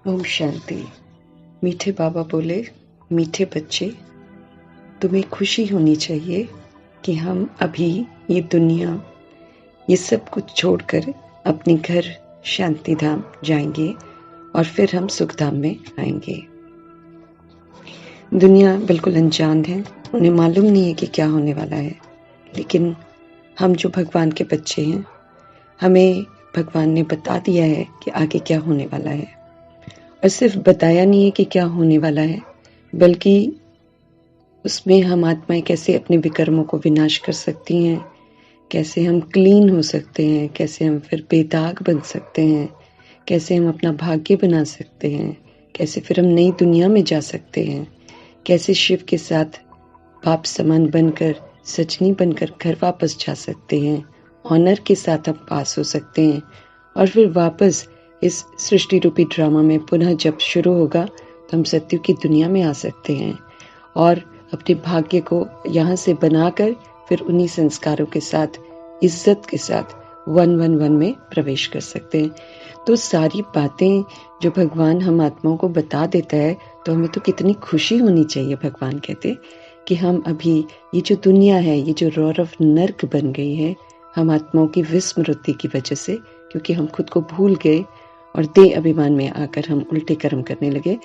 ओम शांति। मीठे बाबा बोले, मीठे बच्चे, तुम्हें खुशी होनी चाहिए कि हम अभी ये दुनिया, ये सब कुछ छोड़कर अपने घर शांति धाम जाएंगे और फिर हम सुख धाम में आएंगे। दुनिया बिल्कुल अनजान है, उन्हें मालूम नहीं है कि क्या होने वाला है, लेकिन हम जो भगवान के बच्चे हैं, हमें भगवान ने बता दिया है कि आगे क्या होने वाला है। और सिर्फ बताया नहीं है कि क्या होने वाला है, बल्कि उसमें हम आत्माएं कैसे अपने विकर्मों को विनाश कर सकती हैं, कैसे हम क्लीन हो सकते हैं, कैसे हम फिर बेदाग बन सकते हैं, कैसे हम अपना भाग्य बना सकते हैं, कैसे फिर हम नई दुनिया में जा सकते हैं, कैसे शिव के साथ बाप समान बनकर, सजनी बनकर घर वापस जा सकते हैं, ऑनर के साथ हम पास हो सकते हैं और फिर वापस इस सृष्टि रूपी ड्रामा में पुनः जब शुरू होगा तो हम सत्युग की दुनिया में आ सकते हैं और अपने भाग्य को यहाँ से बनाकर फिर उन्हीं संस्कारों के साथ, इज्जत के साथ 111 में प्रवेश कर सकते हैं। तो सारी बातें जो भगवान हम आत्माओं को बता देता है, तो हमें तो कितनी खुशी होनी चाहिए। भगवान कहते कि हम अभी ये जो दुनिया है, ये जो रौर ऑफ नर्क बन गई है, हम आत्माओं की विस्मृति की वजह से, क्योंकि हम खुद को भूल गए और देह अभिमान में आकर हम उल्टे कर्म करने लगे।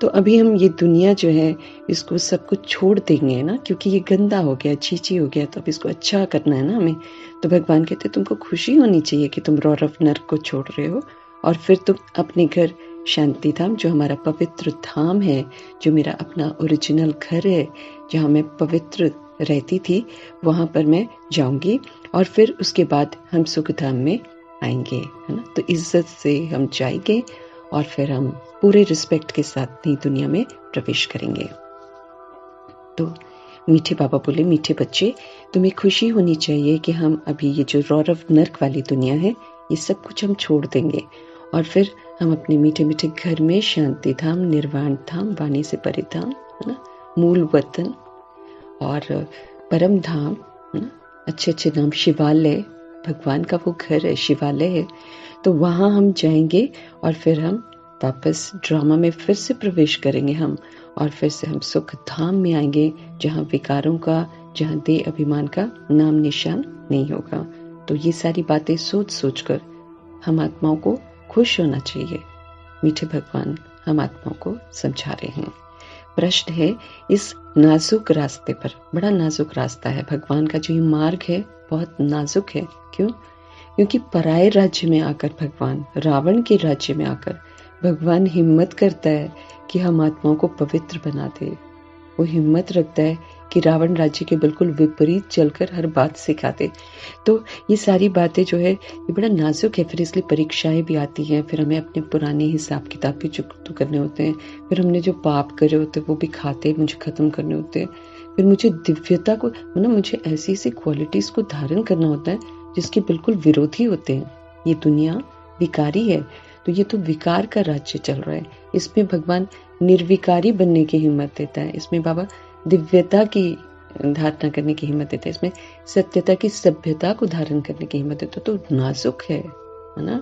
तो अभी हम ये दुनिया जो है, इसको सब कुछ छोड़ देंगे ना, क्योंकि ये गंदा हो गया, चीची हो गया, तो अब इसको अच्छा करना है ना हमें। तो भगवान कहते तुमको खुशी होनी चाहिए कि तुम रौर ऑफ नर्क को छोड़ रहे हो और फिर तुम अपने घर शांति धाम, जो हमारा पवित्र धाम है, जो मेरा अपना ओरिजिनल घर है, जहाँ मैं पवित्र रहती थी, वहां पर मैं जाऊंगी और फिर उसके बाद हम सुख धाम में आएंगे, है ना। तो इज्जत से हम जाएंगे और फिर हम पूरे रिस्पेक्ट के साथ नई दुनिया में प्रवेश करेंगे। तो मीठे बाबा बोले, मीठे बच्चे, तुम्हें खुशी होनी चाहिए कि हम अभी ये जो रौर ऑफ नर्क वाली दुनिया है, ये सब कुछ हम छोड़ देंगे और फिर हम अपने मीठे मीठे घर में शांति धाम, निर्वाण धाम, वाणी से परे धाम, है ना, मूल वतन और परम धाम, है ना, अच्छे अच्छे नाम, शिवालय, भगवान का वो घर है, शिवालय है। तो वहां हम जाएंगे और फिर हम वापस ड्रामा में फिर से प्रवेश करेंगे हम और फिर से हम सुख धाम में आएंगे, जहाँ विकारों का, जहाँ देह अभिमान का नाम निशान नहीं होगा। तो ये सारी बातें सोच सोच कर हम आत्माओं को खुश होना चाहिए। मीठे भगवान हम आत्माओं को समझा रहे हैं। प्रश्न है, इस नाजुक रास्ते पर, बड़ा नाजुक रास्ता है, भगवान का जो ये मार्ग है बहुत नाजुक है। क्यों? क्योंकि पराये राज्य में आकर भगवान, रावण के राज्य में आकर भगवान हिम्मत करता है कि हम आत्माओं को पवित्र बना दे। वो हिम्मत रखता है कि रावण राज्य के बिल्कुल विपरीत चलकर हर बात सिखा दे। तो ये सारी बातें जो है, ये बड़ा नाजुक है। फिर इसलिए परीक्षाएं भी आती हैं, फिर हमें अपने पुराने हिसाब किताब भी चुकता करने होते हैं, फिर हमने जो पाप करे होते हैं वो भी खाते मुझे खत्म करने होते हैं, फिर मुझे दिव्यता को, मतलब मुझे ऐसी ऐसी क्वालिटीज को धारण करना होता है जिसके बिल्कुल विरोधी होते हैं। ये दुनिया विकारी है, तो ये तो विकार का राज्य चल रहा है। इसमें भगवान निर्विकारी बनने की हिम्मत देता है, इसमें बाबा दिव्यता की धारणा करने की हिम्मत देता है, इसमें सत्यता की, सभ्यता को धारण करने की हिम्मत देता है। तो नाजुक है ना।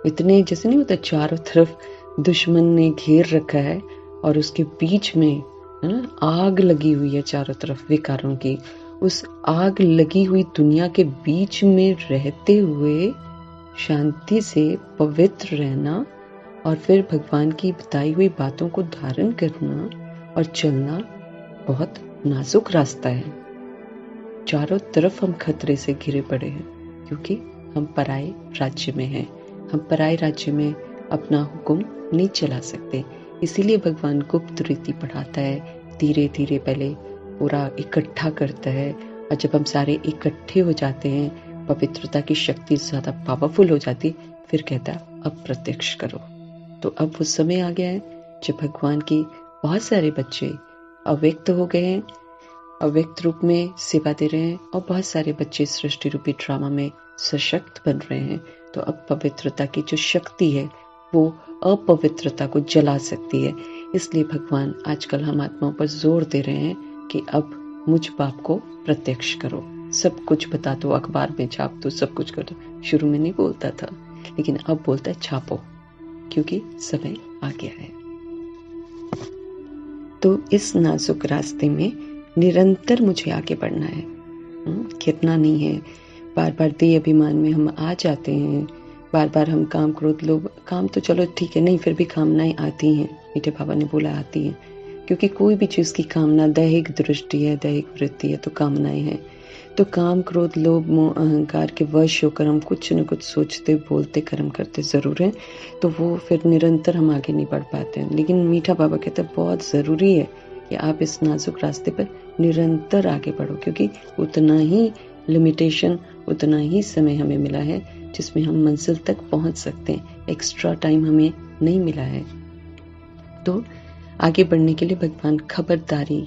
इतने जैसे नहीं होता, चारों तरफ दुश्मन ने घेर रखा है और उसके बीच में, है ना, आग लगी हुई है चारों तरफ विकारों की। उस आग लगी हुई दुनिया के बीच में रहते हुए शांति से पवित्र रहना और फिर भगवान की बताई हुई बातों को धारण करना और चलना बहुत नाजुक रास्ता है। चारों तरफ हम खतरे से घिरे पड़े हैं, क्योंकि हम पराये राज्य में हैं। हम पराये राज्य में अपना हुक्म नहीं चला सकते, इसीलिए भगवान गुप्त रीति पढ़ाता है। धीरे धीरे पहले पूरा इकट्ठा करता है और जब हम सारे इकट्ठे हो जाते हैं, पवित्रता की शक्ति ज्यादा पावरफुल हो जाती, फिर कहता है अब प्रत्यक्ष करो। तो अब वो समय आ गया है जब भगवान की बहुत सारे बच्चे अव्यक्त हो गए हैं, अव्यक्त रूप में सेवा दे रहे हैं और बहुत सारे बच्चे सृष्टि रूपी ड्रामा में सशक्त बन रहे हैं। तो अब पवित्रता की जो शक्ति है वो अपवित्रता को जला सकती है। इसलिए भगवान आजकल हम आत्माओं पर जोर दे रहे हैं कि अब मुझ बाप को प्रत्यक्ष करो, सब कुछ बता दो, अखबार में छाप दो, सब कुछ कर दो। शुरू में नहीं बोलता था, लेकिन अब बोलता है छापो, क्योंकि समय आ गया है। तो इस नाजुक रास्ते में निरंतर मुझे आगे बढ़ना है। कितना नहीं है, बार बार देह अभिमान में हम आ जाते हैं, बार बार हम काम क्रोध लोभ, काम तो चलो ठीक है, नहीं फिर भी कामनाएं आती हैं। मीठे बाबा ने बोला आती हैं, क्योंकि कोई भी चीज़ की कामना दैहिक दृष्टि है, दैहिक वृत्ति है, तो कामनाएं हैं। तो काम क्रोध लोभ मोह अहंकार के वश होकर हम कुछ न कुछ सोचते बोलते कर्म करते ज़रूर हैं, तो वो फिर निरंतर हम आगे नहीं बढ़ पाते हैं। लेकिन मीठा बाबा कहते हैं बहुत ज़रूरी है कि आप इस नाजुक रास्ते पर निरंतर आगे बढ़ो, क्योंकि उतना ही लिमिटेशन, उतना ही समय हमें मिला है जिसमें हम मंजिल तक पहुंच सकते हैं। एक्स्ट्रा टाइम हमें नहीं मिला है। तो आगे बढ़ने के लिए भगवान खबरदारी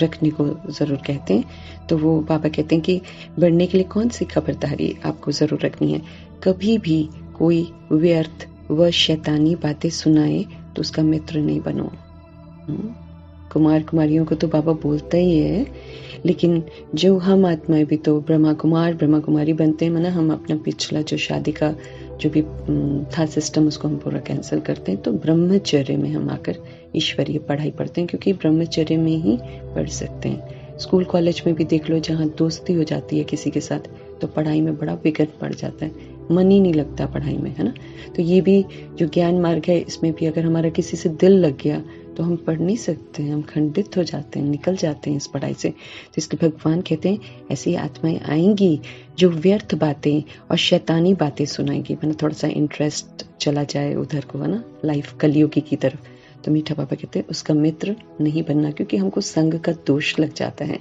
रखने को ज़रूर कहते हैं। तो वो बाबा कहते हैं कि बढ़ने के लिए कौन सी खबरदारी आपको ज़रूर रखनी है। कभी भी कोई व्यर्थ व शैतानी बातें सुनाए तो उसका मित्र नहीं बनो। कुमार कुमारियों को तो बाबा बोलता ही है, लेकिन जो हम आत्माएं भी तो ब्रह्मा कुमार ब्रह्मा कुमारी बनते हैं। माना हम अपना पिछला जो शादी का जो भी था सिस्टम, उसको हम पूरा कैंसिल करते हैं, तो ब्रह्मचर्य में हम आकर ईश्वरीय पढ़ाई पढ़ते हैं, क्योंकि ब्रह्मचर्य में ही पढ़ सकते हैं। स्कूल कॉलेज में भी देख लो, जहाँ दोस्ती हो जाती है किसी के साथ, तो पढ़ाई में बड़ा विघट पड़ जाता है, मन ही नहीं लगता पढ़ाई में, है ना। तो ये भी जो ज्ञान मार्ग है, इसमें भी अगर हमारा किसी से दिल लग गया तो हम पढ़ नहीं सकते हैं, हम खंडित हो जाते हैं, निकल जाते हैं इस पढ़ाई से। तो इसलिए भगवान कहते हैं ऐसी आत्माएं आएंगी जो व्यर्थ बातें और शैतानी बातें सुनाएंगी। मैंने थोड़ा सा इंटरेस्ट चला जाए उधर को, है ना, लाइफ कलयुगी की तरफ। तो मीठा बाबा कहते हैं उसका मित्र नहीं बनना, क्योंकि हमको संग का दोष लग जाता है।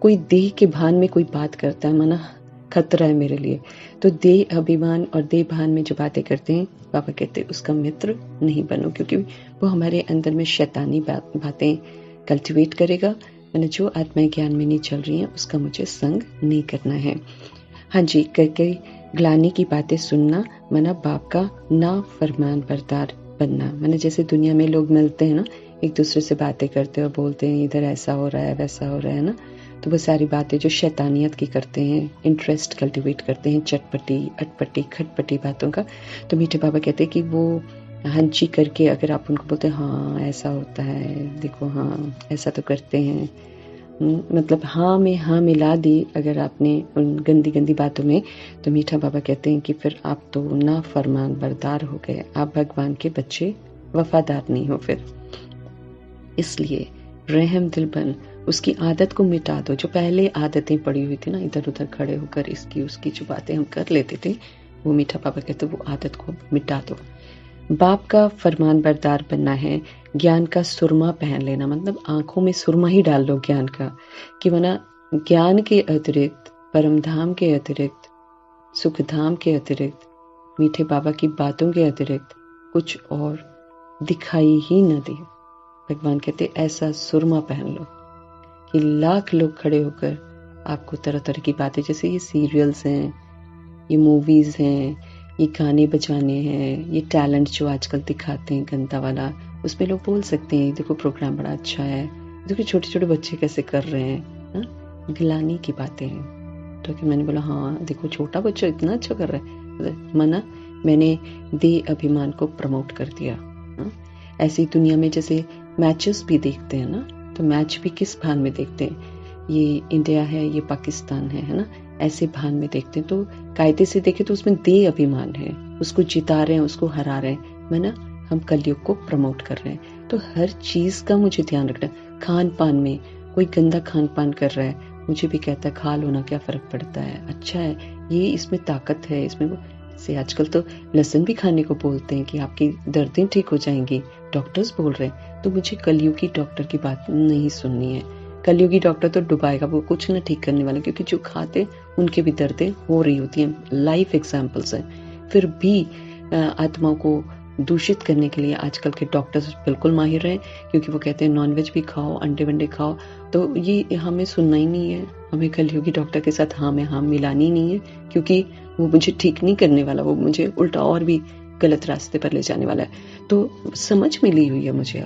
कोई देह के भान में कोई बात करता है, माना खतरा है मेरे लिए, तो देह अभिमान और देह भान में जो बातें करते हैं, बाबा कहते हैं उसका मित्र नहीं बनो, क्योंकि वो हमारे अंदर में शैतानी बातें कल्टिवेट करेगा। मैंने जो आत्माएं ज्ञान में नहीं चल रही हैं, उसका मुझे संग नहीं करना है। हाँ जी, कई ग्लानी की बातें सुनना, माना बाप का ना फरमान बरदार बनना। मैंने जैसे दुनिया में लोग मिलते हैं ना, एक दूसरे से बातें करते हैं और बोलते हैं इधर ऐसा हो रहा है वैसा हो रहा है ना, तो वो सारी बातें जो शैतानियत की करते हैं, इंटरेस्ट कल्टिवेट करते हैं, चटपटी अटपटी खटपटी बातों का। तो मीठे बाबा कहते हैं कि वो हंची करके अगर आप उनको बोलते हैं हाँ ऐसा होता है, देखो हाँ ऐसा तो करते हैं, मतलब हाँ में हाँ मिला दी अगर आपने उन गंदी गंदी बातों में, तो मीठा बाबा कहते हैं कि फिर आप तो ना फरमान बरदार हो गए, आप भगवान के बच्चे वफादार नहीं हो फिर। इसलिए रहम दिल बन, उसकी आदत को मिटा दो। जो पहले आदतें पड़ी हुई थी ना, इधर उधर खड़े होकर इसकी उसकी जो बातें हम कर लेते थे, वो मीठा बाबा कहते वो आदत को मिटा दो। बाप का फरमान बरदार बनना है, ज्ञान का सुरमा पहन लेना, मतलब आंखों में सुरमा ही डाल लो ज्ञान का, कि वरना ज्ञान के अतिरिक्त, परम धाम के अतिरिक्त, सुख धाम के अतिरिक्त, मीठे बाबा की बातों के अतिरिक्त कुछ और दिखाई ही न दे। भगवान कहते ऐसा सुरमा पहन लो कि लाख लोग खड़े होकर आपको तरह तरह की बातें, जैसे ये सीरियल्स हैं, ये मूवीज हैं, ये गाने बजाने हैं, ये टैलेंट जो आजकल दिखाते हैं गंदा वाला, उसमें लोग बोल सकते हैं देखो प्रोग्राम बड़ा अच्छा है, देखो छोटे छोटे बच्चे कैसे कर रहे हैं, हाँ गिलानी की बातें हैं। तो कि मैंने बोला हाँ देखो छोटा बच्चा इतना अच्छा कर रहा है, मना मैंने देह अभिमान को प्रमोट कर दिया। ऐसी दुनिया में जैसे मैचेस भी देखते हैं ना, तो मैच भी किस भान में देखते हैं, ये इंडिया है ये पाकिस्तान है ना, ऐसे भान में देखते हैं। तो कायदे से देखें तो उसमें देह अभिमान है, उसको जिता रहे हैं, उसको हरा रहे हैं, माना हम कलयुग को प्रमोट कर रहे हैं। तो हर चीज का मुझे ध्यान रखना। खान पान में कोई गंदा खान पान कर रहा है, मुझे भी कहता है खा लो ना, क्या फर्क पड़ता है, अच्छा है, ये इसमें ताकत है, इसमें वो से आजकल तो लहसुन भी खाने को बोलते हैं कि आपकी दर्दें ठीक हो जाएंगी, डॉक्टर्स बोल रहे हैं। तो मुझे कलयुगी डॉक्टर की बात नहीं सुननी है। कलयुगी डॉक्टर तो डुबाएगा, वो कुछ ना ठीक करने वाला, क्योंकि जो खाते उनके भी दर्दें हो रही होती हैं, लाइफ एग्जाम्पल्स हैं। फिर भी आत्माओं को दूषित करने के लिए आजकल के डॉक्टर्स बिल्कुल माहिर हैं, क्योंकि वो कहते हैं नॉनवेज भी खाओ, अंडे वंडे खाओ। तो ये हमें सुनना ही नहीं है, हमें कलयुगी डॉक्टर के साथ हाँ में हाँ मिलानी नहीं है, क्योंकि वो मुझे ठीक नहीं करने वाला, वो मुझे उल्टा और भी गलत रास्ते पर ले जाने वाला है। तो समझ मिली हुई है मुझे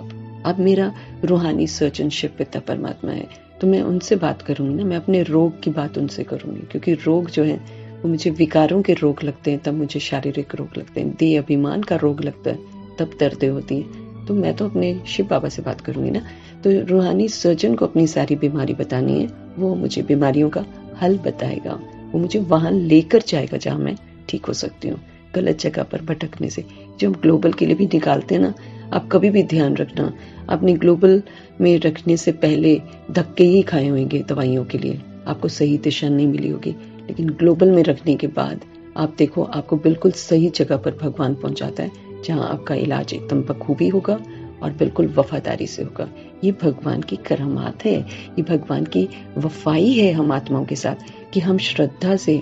अब मेरा रूहानी सर्जनशिप पिता परमात्मा है, तो मैं उनसे बात करूंगी ना, मैं अपने रोग की बात उनसे करूंगी, क्योंकि रोग जो है वो मुझे विकारों के रोग लगते हैं, तब मुझे शारीरिक रोग लगते हैं, देह अभिमान का रोग लगता है, तब दर्दें होती हैं। तो मैं तो अपने शिव बाबा से बात करूंगी ना। तो रूहानी सर्जन को अपनी सारी बीमारी बतानी है, वो मुझे बीमारियों का हल बताएगा, वो मुझे वहां लेकर जाएगा जहां मैं ठीक हो सकती हूँ, गलत जगह पर भटकने से। जो हम ग्लोबल के लिए भी निकालते हैं ना, आप कभी भी ध्यान रखना, आपने ग्लोबल में रखने से पहले धक्के ही खाए होंगे दवाइयों के लिए, आपको सही दिशा नहीं मिली होगी। लेकिन ग्लोबल में रखने के बाद आप देखो, आपको बिल्कुल सही जगह पर भगवान पहुंचाता है, जहां आपका इलाज एकदम बखूबी होगा और बिल्कुल वफादारी से होगा। ये भगवान की करामात है, ये भगवान की वफाई है हम आत्माओं के साथ, कि हम श्रद्धा से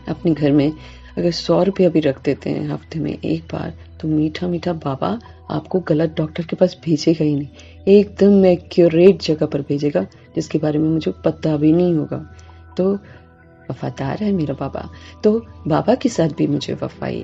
अपने घर में अगर 100 रुपया भी रख देते हैं हफ्ते में एक बार, तो मीठा मीठा बाबा आपको गलत डॉक्टर के पास भेजेगा ही नहीं, एकदम एक्यूरेट जगह पर भेजेगा, जिसके बारे में मुझे पता भी नहीं होगा। तो वफादार है मेरा बाबा। तो बाबा के साथ भी मुझे वफाई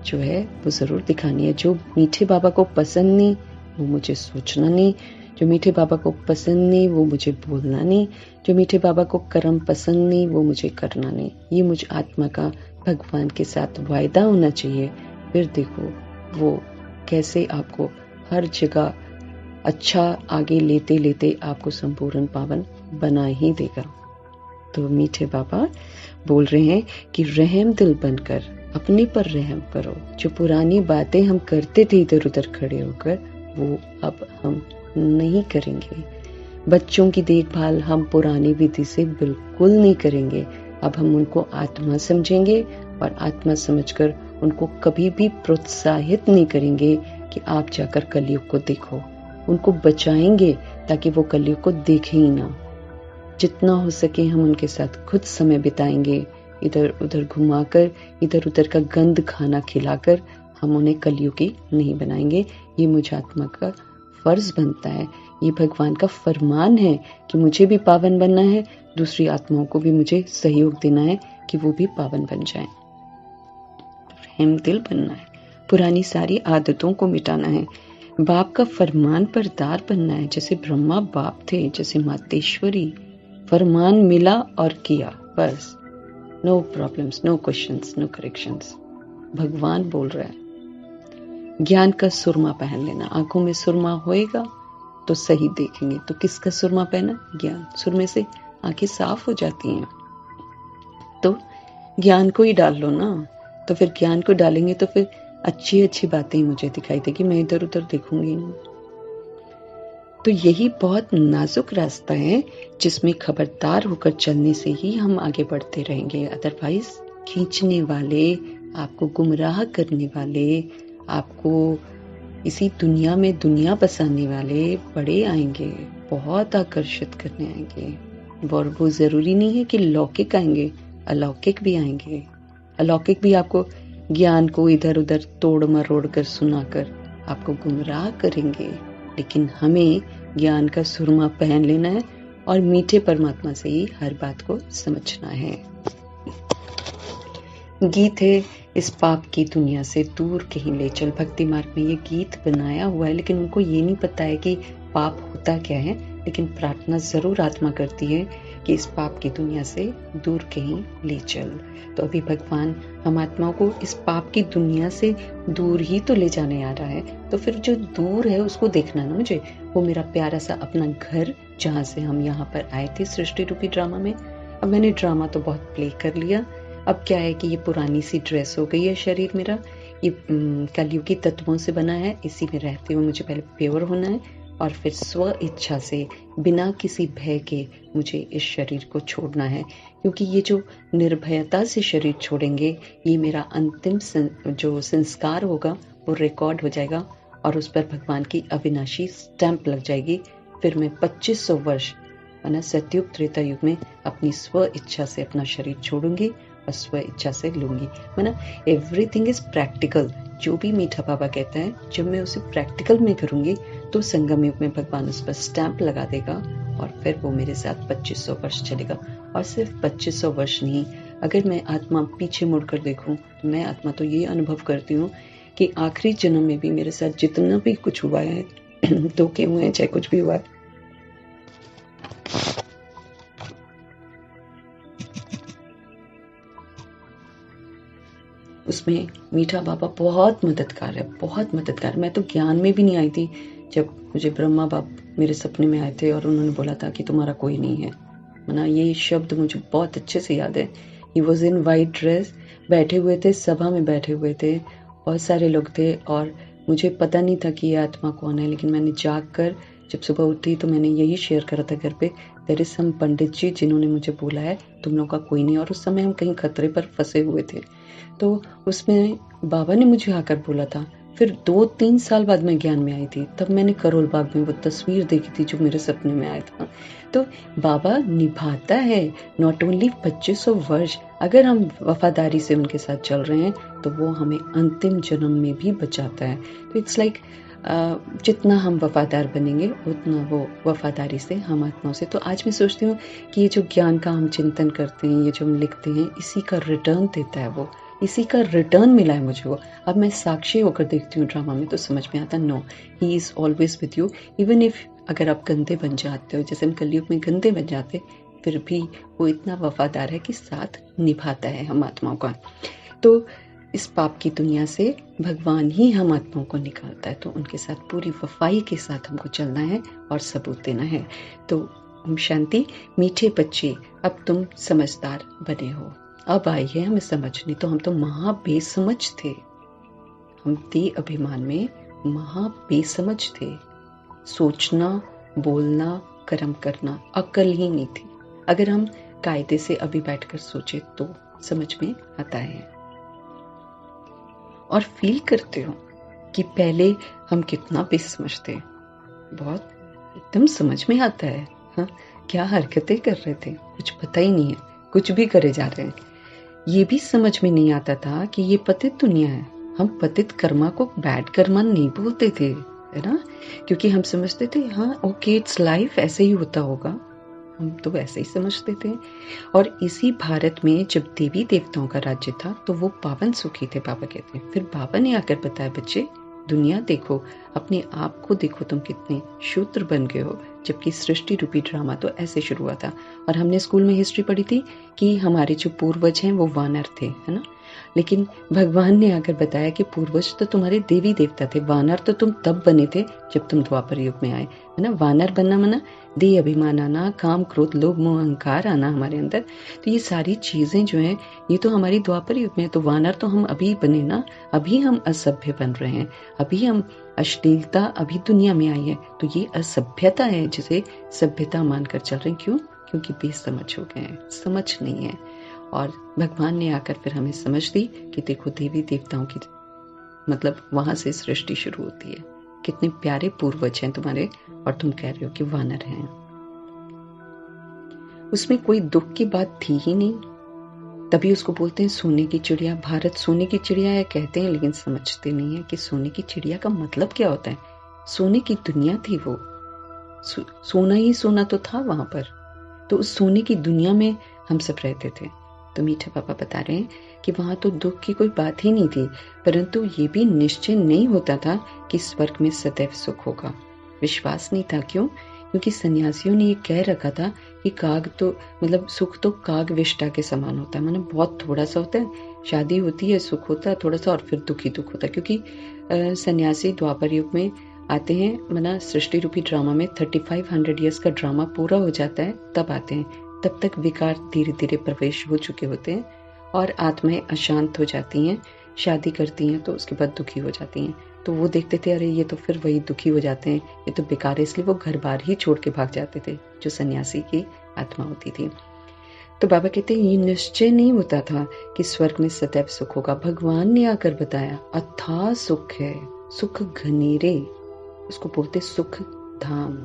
जो है वो जरूर दिखानी है। जो मीठे बाबा को पसंद नहीं वो मुझे सोचना नहीं, जो मीठे बाबा को पसंद नहीं वो मुझे बोलना नहीं, जो मीठे बाबा को कर्म पसंद नहीं वो मुझे करना नहीं। ये मुझ आत्मा का भगवान के साथ वायदा होना चाहिए। फिर देखो वो कैसे आपको हर जगह अच्छा आगे लेते लेते आपको संपूर्ण पावन बना ही देगा। तो मीठे बाबा बोल रहे हैं कि रहम दिल बनकर अपने पर रहम करो। जो पुरानी बातें हम करते थे इधर उधर खड़े होकर, वो अब हम नहीं करेंगे। बच्चों की देखभाल हम पुरानी विधि से बिल्कुल नहीं करेंगे। अब हम उनको आत्मा समझेंगे और आत्मा समझकर उनको कभी भी प्रोत्साहित नहीं करेंगे कि आप जाकर कलयुग को देखो। उनको बचाएंगे ताकि वो कलयुग को देखें ही ना। जितना हो सके हम उनके साथ खुद समय बिताएंगे, इधर उधर घुमाकर, इधर उधर का गंद खाना खिलाकर हम उन्हें कलयुगी नहीं बनाएंगे। ये मुझे आत्मा का फर्ज बनता है, ये भगवान का फरमान है कि मुझे भी पावन बनना है, दूसरी आत्माओं को भी मुझे सहयोग देना है कि वो भी पावन बन जाएं। रहम दिल बनना है, पुरानी सारी आदतों को मिटाना है, बाप का फरमान बरदार बनना है। जैसे ब्रह्मा बाप थे, जैसे मातेश्वरी, फरमान मिला और किया, बस। No problems, no questions, no corrections. भगवान बोल रहा है ज्ञान का सुरमा पहन लेना। आंखों में सुरमा होएगा तो सही देखेंगे। तो किसका सुरमा पहना? ज्ञान। सुरमे से आंखें साफ हो जाती हैं। तो ज्ञान को ही डाल लो ना। तो फिर ज्ञान को डालेंगे तो फिर अच्छी अच्छी बातें ही मुझे दिखाई देगी, मैं इधर उधर देखूंगी नहीं। तो यही बहुत नाजुक रास्ता है जिसमें खबरदार होकर चलने से ही हम आगे बढ़ते रहेंगे। अदरवाइज खींचने वाले, आपको गुमराह करने वाले, आपको इसी दुनिया में दुनिया बसाने वाले बड़े आएंगे, बहुत आकर्षित करने आएंगे। और वो जरूरी नहीं है कि लौकिक आएंगे, अलौकिक भी आएंगे। अलौकिक भी आपको ज्ञान को इधर उधर तोड़ मरोड़ कर सुनाकर आपको गुमराह करेंगे। लेकिन हमें ज्ञान का सुरमा पहन लेना है और मीठे परमात्मा से ही हर बात को समझना है। गीत है इस पाप की दुनिया से दूर कहीं ले चल। भक्ति मार्ग में ये गीत बनाया हुआ है, लेकिन उनको ये नहीं पता है कि पाप होता क्या है। लेकिन प्रार्थना जरूर आत्मा करती है कि इस पाप की दुनिया से दूर कहीं ले चल। तो अभी भगवान हम आत्माओं को इस पाप की दुनिया से दूर ही तो ले जाने आ रहा है। तो फिर जो दूर है उसको देखना ना मुझे, वो मेरा प्यारा सा अपना घर, जहाँ से हम यहाँ पर आए थे सृष्टि रूपी ड्रामा में। अब मैंने ड्रामा तो बहुत प्ले कर लिया। अब क्या है कि ये पुरानी सी ड्रेस हो गई है शरीर मेरा, ये कलयुगी तत्वों से बना है। इसी में रहते हुए मुझे पहले प्योर होना है और फिर स्व इच्छा से बिना किसी भय के मुझे इस शरीर को छोड़ना है। क्योंकि ये जो निर्भयता से शरीर छोड़ेंगे, ये मेरा अंतिम जो संस्कार होगा वो रिकॉर्ड हो जाएगा और उस पर भगवान की अविनाशी स्टैंप लग जाएगी। फिर मैं 2500 वर्ष माना सतयुग त्रेता युग में अपनी स्व इच्छा से अपना शरीर छोड़ूंगी और स्व इच्छा से लूंगी। माना एवरीथिंग इज प्रैक्टिकल। जो भी मीठा बाबा कहता है, जब मैं उसे प्रैक्टिकल में करूंगी तो संगम युग में भगवान उस पर स्टैंप लगा देगा और फिर वो मेरे साथ 2500 वर्ष चलेगा। और सिर्फ 2500 वर्ष नहीं, अगर मैं आत्मा पीछे मुड़कर देखूं तो मैं आत्मा तो ये अनुभव करती हूँ कि आखिरी जन्म में भी मेरे साथ जितना भी कुछ हुआ है, धोखे हुए हैं, चाहे कुछ भी हुआ है, उसमें मीठा बाबा बहुत मददगार है, बहुत मददगार। मैं तो ज्ञान में भी नहीं आई थी जब मुझे ब्रह्मा बाप मेरे सपने में आए थे और उन्होंने बोला था कि तुम्हारा कोई नहीं है। मना ये शब्द मुझे बहुत अच्छे से याद है। He was in white dress, बैठे हुए थे, सभा में बैठे हुए थे, बहुत सारे लोग थे और मुझे पता नहीं था कि ये आत्मा कौन है। लेकिन मैंने जाग कर जब सुबह उठी तो मैंने यही शेयर करा था घर पे, देयर इज सम पंडित जी जिन्होंने मुझे बोला है तुम लोग का कोई नहीं। और उस समय हम कहीं खतरे पर फंसे हुए थे। तो उसमें बाबा ने मुझे आकर बोला था। फिर 2-3 साल बाद मैं ज्ञान में आई थी, तब मैंने करोल बाग में वो तस्वीर देखी थी जो मेरे सपने में आया था। तो बाबा निभाता है नॉट ओनली 2500 वर्ष, अगर हम वफादारी से उनके साथ चल रहे हैं तो वो हमें अंतिम जन्म में भी बचाता है। तो इट्स लाइक जितना हम वफादार बनेंगे उतना वो वफादारी से हम आत्माओं से। तो आज मैं सोचती हूँ कि ये जो ज्ञान का हम चिंतन करते हैं, ये जो हम लिखते हैं, इसी का रिटर्न देता है वो, इसी का रिटर्न मिला है मुझे वो। अब मैं साक्षी होकर देखती हूँ ड्रामा में तो समझ में आता, no, he is always with you. Even if अगर आप गंदे बन जाते हो, जैसे हम कलयुग में गंदे बन जाते, फिर भी वो इतना वफादार है कि साथ निभाता है हम आत्माओं का। तो इस पाप की दुनिया से भगवान ही हम आत्माओं को निकालता है। तो उनके साथ पूरी वफाई के साथ हमको चलना है और सबूत देना है। तो ओम शांति। मीठे बच्चे, अब तुम समझदार बने हो, अब आई है हमें समझ। नहीं तो हम तो महा बेसमझ थे, हम थे अभिमान में महा बेसमझ थे। सोचना, बोलना, कर्म करना अक्ल ही नहीं थी। अगर हम कायदे से अभी बैठकर सोचे तो समझ में आता है। और फील करते हो कि पहले हम कितना बेसमझ थे, बहुत एकदम समझ में आता है। हाँ, क्या हरकतें कर रहे थे, कुछ पता ही नहीं है, कुछ भी करे जा रहे हैं। ये भी समझ में नहीं आता था कि ये पतित दुनिया है। हम पतित कर्मा को बैड कर्मा नहीं बोलते थे, है ना, क्योंकि हम समझते थे हाँ ओके इट्स लाइफ, ऐसे ही होता होगा, हम तो वैसे ही समझते थे। और इसी भारत में जब देवी देवताओं का राज्य था तो वो पावन सुखी थे, बाबा कहते हैं। फिर बाबा ने आकर बताया, बच्चे दुनिया देखो, अपने आप को देखो, तुम कितने शूद्र बन गए हो। जबकि सृष्टि रूपी ड्रामा तो ऐसे शुरू हुआ था। और हमने स्कूल में हिस्ट्री पढ़ी थी कि हमारे जो पूर्वज हैं वो वानर थे, है ना। लेकिन भगवान ने आकर बताया कि पूर्वज तो तुम्हारे देवी देवता थे, वानर तो तुम तब बने थे जब तुम द्वापर युग में आए, है ना। वानर बनना मना देह अभिमान आना, काम क्रोध लोभ मोह अहंकार आना हमारे अंदर। तो ये सारी चीजें जो हैं ये तो हमारी द्वापर युग में। तो वानर तो हम अभी बने ना, अभी हम असभ्य बन रहे हैं, अभी हम अश्लीलता अभी दुनिया में आई है। तो ये असभ्यता है जिसे सभ्यता मानकर चल रहे हैं। क्यों? क्योंकि बेसमझ हो गए हैं, समझ नहीं है। और भगवान ने आकर फिर हमें समझ दी कि देखो देवी देवताओं की मतलब वहां से सृष्टि शुरू होती है। कितने प्यारे पूर्वज हैं तुम्हारे और तुम कह रहे हो कि वानर हैं। उसमें कोई दुख की बात थी ही नहीं, तभी उसको बोलते हैं सोने की चिड़िया। भारत सोने की चिड़िया है कहते हैं, लेकिन समझते नहीं है कि सोने की चिड़िया का मतलब क्या होता है। सोने की दुनिया थी वो, सोना ही सोना तो था वहां पर। तो उस सोने की दुनिया में हम सब रहते थे। तो मीठा पापा बता रहे हैं कि वहां तो दुख की कोई बात ही नहीं थी, परंतु ये भी निश्चय नहीं होता था कि स्वर्ग में सदैव सुख होगा। विश्वास नहीं था। क्यों? क्योंकि सन्यासियों ने ये कह रखा था कि काग तो मतलब सुख तो काग विष्टा के समान होता है, मतलब बहुत थोड़ा सा होता है। शादी होती है, सुख होता है थोड़ा सा, और फिर दुख ही दुख होता है। क्योंकि सन्यासी द्वापर युग में आते हैं, मना सृष्टि रूपी ड्रामा में 3500 ईयर्स का ड्रामा पूरा हो जाता है तब आते हैं। तब तक विकार धीरे धीरे प्रवेश हो चुके होते हैं और आत्माएं अशांत हो जाती हैं, शादी करती हैं तो उसके बाद दुखी हो जाती हैं। तो वो देखते थे अरे ये तो फिर वही दुखी हो जाते हैं, ये तो बेकार है, इसलिए वो घर बार ही छोड़ के भाग जाते थे, जो सन्यासी की आत्मा होती थी। तो बाबा कहते हैं ये निश्चय नहीं होता था कि स्वर्ग में सदैव सुख होगा। भगवान ने आकर बताया अथाह सुख है, सुख घनेरे, उसको बोलते सुख धाम।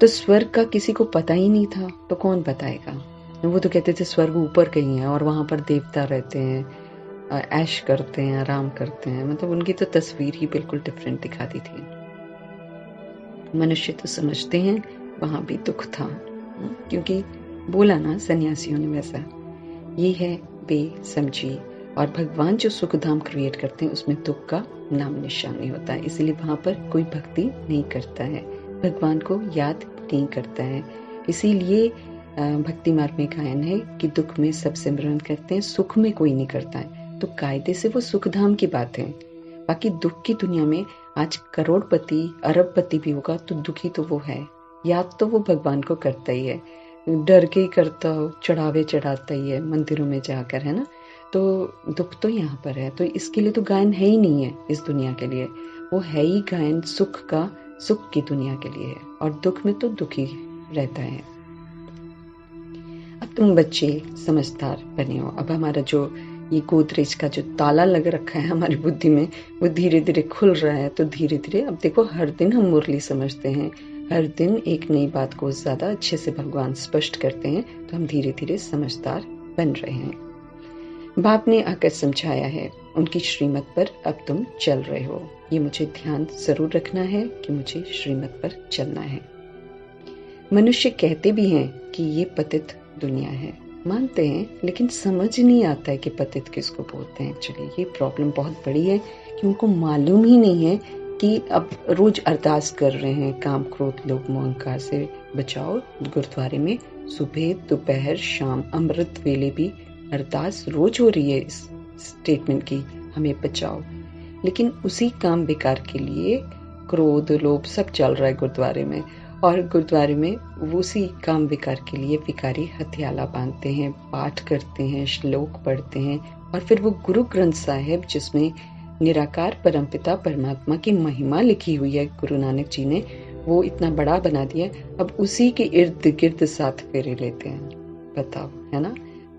तो स्वर्ग का किसी को पता ही नहीं था तो कौन बताएगा। वो तो कहते थे स्वर्ग ऊपर कहीं है और वहां पर देवता रहते हैं, ऐश करते हैं, आराम करते हैं। मतलब उनकी तो तस्वीर ही बिल्कुल डिफरेंट दिखाती थी। मनुष्य तो समझते हैं वहां भी दुख था, क्योंकि बोला ना सन्यासियों ने वैसा। ये है बेसमझी। और भगवान जो सुख धाम क्रिएट करते हैं उसमें दुख का नाम निशान नहीं होता है, इसलिए वहां पर कोई भक्ति नहीं करता है, भगवान को याद नहीं करता है। इसीलिए भक्ति मार्ग में गायन है कि दुख में सब सिमरन करते हैं, सुख में कोई नहीं करता है। तो कायदे से वो सुखधाम की बात है। बाकी दुख की दुनिया में आज करोड़पति अरबपति भी होगा तो दुखी तो वो है। याद तो वो भगवान को करता ही है, डर के ही करता हो, चढ़ावे चढ़ाता ही है मंदिरों में जाकर, है ना। तो दुख तो यहाँ पर है, तो इसके लिए तो गायन है ही नहीं है इस दुनिया के लिए। वो है ही गायन सुख का, सुख की दुनिया के लिए है, और दुख में तो दुखी रहता है। अब तुम बच्चे समझदार बने हो। अब हमारा जो ये गोदरेज का जो ताला लग रखा है हमारी बुद्धि में, वो धीरे धीरे खुल रहा है। तो धीरे धीरे अब देखो, हर दिन हम मुरली समझते हैं, हर दिन एक नई बात को ज्यादा अच्छे से भगवान स्पष्ट करते हैं, तो हम धीरे धीरे समझदार बन रहे हैं। बाप ने आकर समझाया है, उनकी श्रीमत पर अब तुम चल रहे हो। ये मुझे ध्यान जरूर रखना है कि मुझे श्रीमत पर चलना है। मनुष्य कहते भी हैं कि ये पतित दुनिया है, मानते हैं, लेकिन समझ नहीं आता है कि पतित किसको बोलते हैं। चलिए, ये प्रॉब्लम बहुत बड़ी है कि उनको मालूम ही नहीं है कि अब रोज अरदास कर रहे हैं, काम क्रोध लोभ मोह अहंकार से बचाओ। गुरुद्वारे में सुबह दोपहर शाम अमृत वेले भी अरदास रोज हो रही है इस स्टेटमेंट की, हमें बचाओ। लेकिन उसी काम बेकार के लिए क्रोध लोभ सब चल रहा है गुरुद्वारे में, और गुरुद्वारे में उसी काम विकार के लिए विकारी हथियाला बांधते हैं, पाठ करते हैं, श्लोक पढ़ते हैं, और फिर वो गुरु ग्रंथ साहिब जिसमें निराकार परमपिता परमात्मा की महिमा लिखी हुई है, गुरु नानक जी ने वो इतना बड़ा बना दिया, अब उसी के इर्द गिर्द 7 फेरे लेते हैं। बताओ, है ना,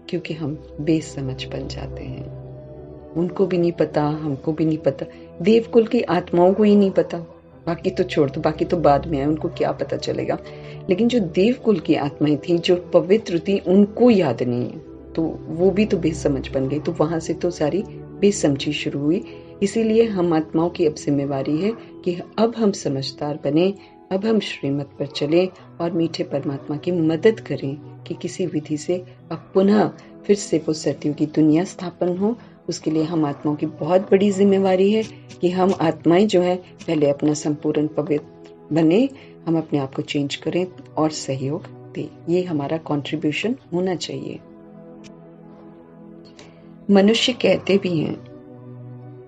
क्योंकि हम बेसमझ बन जाते हैं। उनको भी नहीं पता, हमको भी नहीं पता, देवकुल की आत्माओं को ही नहीं पता, बाकी तो छोड़ दो, बाकी तो बाद में है, उनको क्या पता चलेगा। लेकिन जो देवकुल की आत्माएं थी, जो पवित्र थी, उनको याद नहीं है, तो वो भी तो बेसमझ बन गई। तो वहां से तो सारी बेसमझी शुरू हुई। इसीलिए हम आत्माओं की अब जिम्मेवारी है कि अब हम समझदार बने, अब हम श्रीमत पर चले और मीठे परमात्मा की मदद करें कि किसी विधि से अब पुनः फिर से वो सतयुग की दुनिया स्थापन हो। उसके लिए हम आत्माओं की बहुत बड़ी जिम्मेवारी है कि हम आत्माएं जो है पहले अपना संपूर्ण पवित्र बने, हम अपने आप को चेंज करें और सहयोग दें। ये हमारा कंट्रीब्यूशन होना चाहिए। मनुष्य कहते भी हैं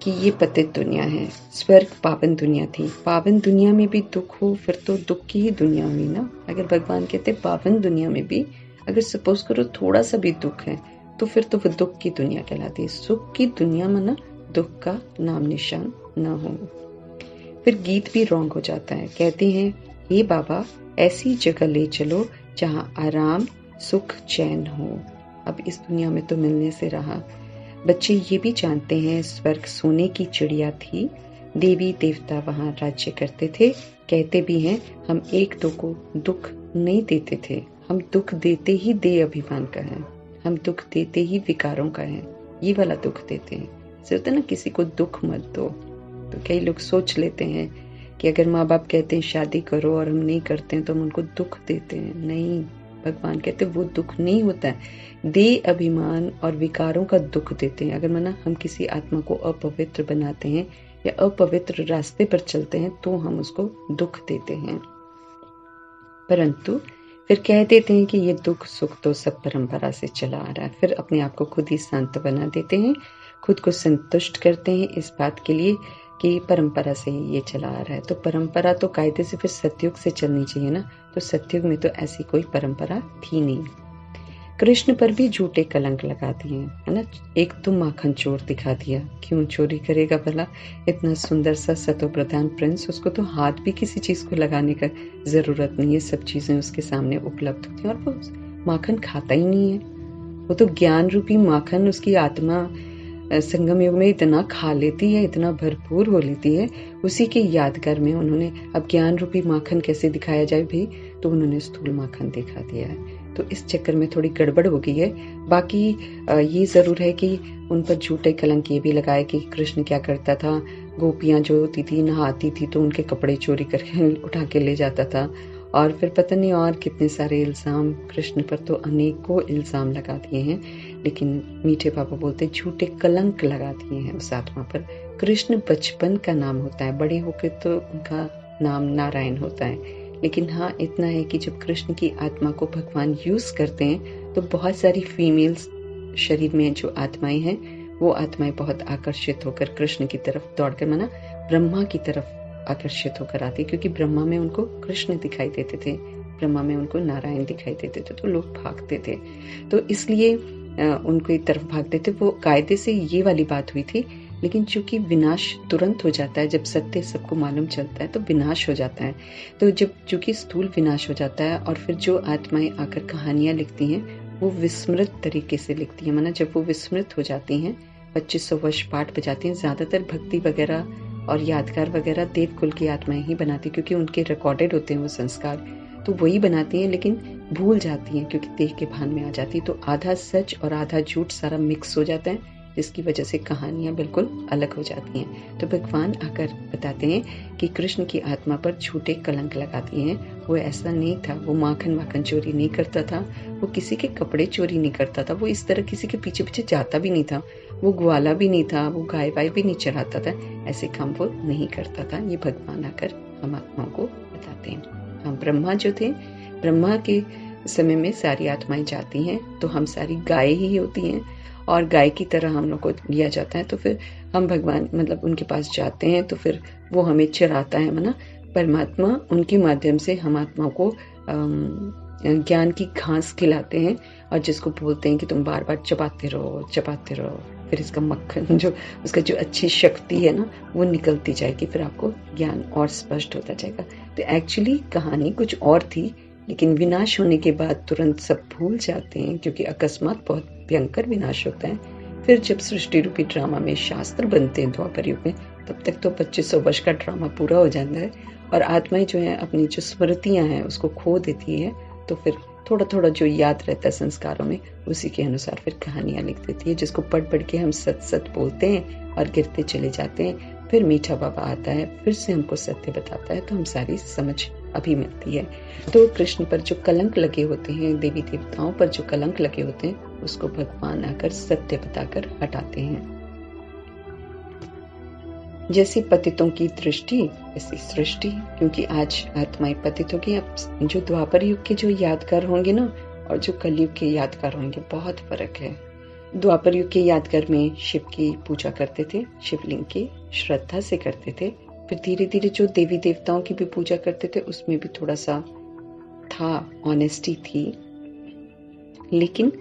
कि ये पतित दुनिया है, स्वर्ग पावन दुनिया थी। पावन दुनिया में भी दुख हो फिर तो दुख की ही दुनिया हुई ना। अगर भगवान कहते पावन दुनिया में भी अगर सपोज करो थोड़ा सा भी दुख है तो फिर तो वो दुख की दुनिया कहलाती है। सुख की दुनिया में ना दुख का नाम निशान ना हो। फिर गीत भी रॉन्ग हो जाता है। कहते हैं, हे बाबा ऐसी जगह ले चलो जहाँ आराम सुख चैन हो। अब इस दुनिया में तो मिलने से रहा। बच्चे ये भी जानते हैं स्वर्ग सोने की चिड़िया थी, देवी देवता वहाँ राज्य करते थे। कहते भी हैं हम एक दो को दुख नहीं देते थे, हम दुख देते ही दे अभिमान का है, हम दुख देते ही विकारों का है, ये वाला दुख देते हैं। सिर्फ ना किसी को दुख मत दो। तो कई लोग सोच लेते हैं कि अगर माँ बाप कहते हैं शादी करो और हम नहीं करते हैं तो हम उनको दुख देते हैं। नहीं, भगवान कहते वो दुख नहीं होता है, दे अभिमान और विकारों का दुख देते हैं। अगर माना हम किसी आत्मा को अपवित्र बनाते हैं या अपवित्र रास्ते पर चलते हैं तो हम उसको दुख देते हैं। परंतु फिर कह देते हैं कि ये दुख सुख तो सब परंपरा से चला आ रहा है। फिर अपने आप को खुद ही शांत बना देते हैं, खुद को संतुष्ट करते हैं इस बात के लिए कि परंपरा से ही ये चला आ रहा है। तो परंपरा तो कायदे से फिर सतयुग से चलनी चाहिए ना। तो सतयुग में तो ऐसी कोई परंपरा थी नहीं। कृष्ण पर भी झूठे कलंक लगा दिए, है ना। एक तो माखन चोर दिखा दिया, क्यों चोरी करेगा भला, इतना सुंदर सा सतो प्रधान प्रिंस, उसको तो हाथ भी किसी चीज को लगाने का जरूरत नहीं है, सब चीजें उसके सामने उपलब्ध होती हैं और वो माखन खाता ही नहीं है। वो तो ज्ञान रूपी माखन उसकी आत्मा संगम युग में इतना खा लेती है, इतना भरपूर हो लेती है। उसी के यादगार में उन्होंने अब ज्ञान रूपी माखन कैसे दिखाया जाए भी, तो उन्होंने स्थूल माखन दिखा दिया है। तो इस चक्कर में थोड़ी गड़बड़ हो गई है। बाकी ये जरूर है कि उन पर झूठे कलंक ये भी लगाए कि कृष्ण क्या करता था, गोपियां जो होती थी नहाती थी तो उनके कपड़े चोरी करके उठा के ले जाता था, और फिर पता नहीं और कितने सारे इल्जाम कृष्ण पर तो अनेकों इल्जाम लगा दिए हैं। लेकिन मीठे पापा बोलते झूठे कलंक लगा दिए हैं उस आत्मा पर। कृष्ण बचपन का नाम होता है, बड़े होकर तो उनका नाम नारायण होता है। लेकिन हाँ इतना है कि जब कृष्ण की आत्मा को भगवान यूज करते हैं तो बहुत सारी फीमेल्स शरीर में जो आत्माएं हैं वो आत्माएं बहुत आकर्षित होकर कृष्ण की तरफ दौड़कर माना ब्रह्मा की तरफ आकर्षित होकर आती, क्योंकि ब्रह्मा में उनको कृष्ण दिखाई देते थे, ब्रह्मा में उनको नारायण दिखाई देते थे, तो लोग भागते थे। तो इसलिए उनकी तरफ भागते थे। वो कायदे से ये वाली बात हुई थी, लेकिन चूंकि विनाश तुरंत हो जाता है, जब सत्य सबको मालूम चलता है तो विनाश हो जाता है। तो जब चूंकि स्थूल विनाश हो जाता है और फिर जो आत्माएं आकर कहानियां लिखती हैं वो विस्मृत तरीके से लिखती हैं। माना जब वो विस्मृत हो जाती हैं, 2500 वर्ष पाठ बजाती हैं, ज्यादातर भक्ति वगैरह और यादगार वगैरह देवकुल की आत्माएं ही बनाती, क्योंकि उनके रिकॉर्डेड होते हैं वो संस्कार, तो वही बनाती हैं, लेकिन भूल जाती हैं क्योंकि देह के भान में आ जाती है। तो आधा सच और आधा झूठ सारा मिक्स हो जाता है, जिसकी वजह से कहानियां बिल्कुल अलग हो जाती हैं। तो भगवान आकर बताते हैं कि कृष्ण की आत्मा पर झूठे कलंक लगाती हैं। वो ऐसा नहीं था, वो माखन चोरी नहीं करता था, वो किसी के कपड़े चोरी नहीं करता था, वो इस तरह किसी के पीछे पीछे जाता भी नहीं था, वो ग्वाला भी नहीं था, वो गाय वाय भी नहीं चढ़ाता था, ऐसे काम वो नहीं करता था। ये भगवान आकर हम आत्माओं को बताते हैं। हम ब्रह्मा जो थे, ब्रह्मा के समय में सारी आत्माएं जाती हैं, तो हम सारी गाय ही होती हैं और गाय की तरह हम लोग को लिया जाता है। तो फिर हम भगवान मतलब उनके पास जाते हैं, तो फिर वो हमें चराता है। माना परमात्मा उनके माध्यम से हम आत्माओं को ज्ञान की घास खिलाते हैं, और जिसको बोलते हैं कि तुम बार बार चबाते रहो, फिर इसका मक्खन जो उसका जो अच्छी शक्ति है ना वो निकलती जाएगी, फिर आपको ज्ञान और स्पष्ट होता जाएगा। तो एक्चुअली कहानी कुछ और थी, लेकिन विनाश होने के बाद तुरंत सब भूल जाते हैं, क्योंकि अकस्मात बहुत भयंकर विनाश होता है। फिर जब सृष्टि रूपी ड्रामा में शास्त्र बनते हैं द्वापर युग में, तब तक तो 2500 वर्ष का ड्रामा पूरा हो जाता है और आत्माएं जो है अपनी जो स्मृतियां हैं उसको खो देती है। तो फिर थोड़ा थोड़ा जो याद रहता है संस्कारों में, उसी के अनुसार फिर कहानियां लिख देती है, जिसको पढ़ के हम सत बोलते हैं और गिरते चले जाते हैं। फिर मीठा बाबा आता है, फिर से हमको सत्य बताता है, तो हम सारी समझ अभी मिलती है। तो कृष्ण पर जो कलंक लगे होते हैं, देवी देवताओं पर जो कलंक लगे होते हैं, उसको भगवान आकर सत्य बताकर हटाते हैं। जैसी पतितों की दृष्टि ऐसी सृष्टि, क्योंकि आज आत्माएं पतित होगी। अब जो द्वापर युग के जो यादगार होंगे ना और जो कलयुग के यादगार होंगे, बहुत फर्क है। द्वापर युग के यादगार में शिव की पूजा करते थे, शिवलिंग की श्रद्धा से करते थे। फिर धीरे धीरे जो देवी देवताओं की भी पूजा करते थे, उसमें भी थोड़ा सा था, ऑनेस्टी थी। लेकिन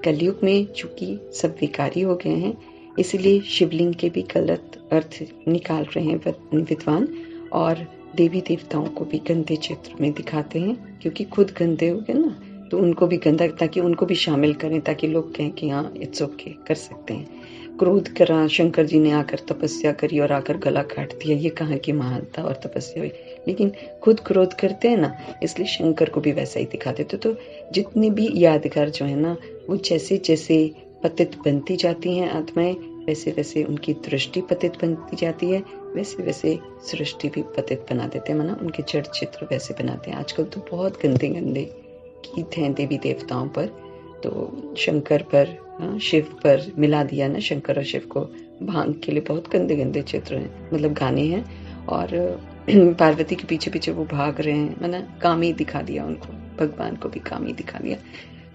कलयुग में चूंकि सब विकारी हो गए हैं, इसलिए शिवलिंग के भी गलत अर्थ निकाल रहे हैं विद्वान, और देवी देवताओं को भी गंदे चित्र में दिखाते हैं, क्योंकि खुद गंदे हो गए ना, तो उनको भी गंदा, ताकि उनको भी शामिल करें, ताकि लोग कहें कि हाँ इट्स ओके, कर सकते हैं। क्रोध करा, शंकर जी ने आकर तपस्या करी और आकर गला काट दिया, ये कहाँ की महानता और तपस्या हुई। लेकिन खुद क्रोध करते हैं ना, इसलिए शंकर को भी वैसा ही दिखा देते। तो जितनी भी यादगार जो है ना, वो जैसे जैसे पतित बनती जाती हैं आत्माएं, वैसे वैसे उनकी दृष्टि पतित बनती जाती है, वैसे वैसे सृष्टि भी पतित बना देते हैं। माना उनके जड़ चित्र वैसे बनाते हैं। आजकल तो बहुत गंदे गंदे गीत हैं देवी देवताओं पर, तो शंकर पर, शिव पर मिला दिया ना, शंकर और शिव को भांग के लिए बहुत गंदे गंदे चित्र हैं, मतलब गाने हैं, और पार्वती के पीछे पीछे वो भाग रहे हैं। माना कामी दिखा दिया उनको, भगवान को भी कामी दिखा दिया।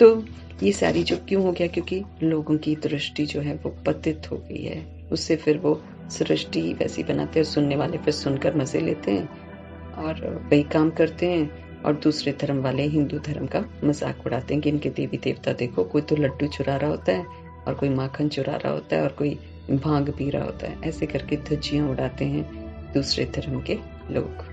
तो ये सारी जो क्यों हो गया, क्योंकि लोगों की दृष्टि जो है वो पतित हो गई है। उससे फिर वो सृष्टि वैसी बनाते हैं, सुनने वाले फिर सुनकर मजे लेते हैं और वही काम करते हैं, और दूसरे धर्म वाले हिंदू धर्म का मजाक उड़ाते हैं कि इनके देवी देवता देखो, कोई तो लड्डू चुरा रहा होता है और कोई माखन चुरा रहा होता है और कोई भांग पी रहा होता है। ऐसे करके धज्जियां उड़ाते हैं दूसरे धर्म के लोग।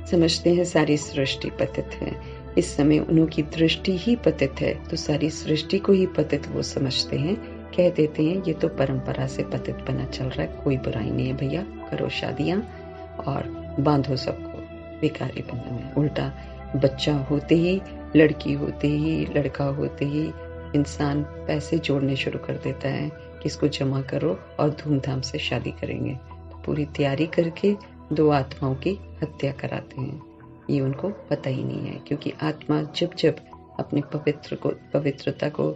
समझते हैं सारी सृष्टि पतित है। इस समय उनकी दृष्टि ही पतित है, तो सारी सृष्टि को ही पतित वो समझते हैं। कह देते हैं ये तो परंपरा से पतित बना चल रहा है, कोई बुराई नहीं है भैया, करो शादियां और बांधो सबको बेकारी बंधन में। उल्टा बच्चा होते ही, लड़की होते ही, लड़का होते ही इंसान पैसे जोड़ने शुरू कर देता है कि इसको जमा करो और धूमधाम से शादी करेंगे। तो पूरी तैयारी करके दो आत्माओं की हत्या कराते हैं। ये उनको पता ही नहीं है, क्योंकि आत्मा जब जब अपने पवित्रता को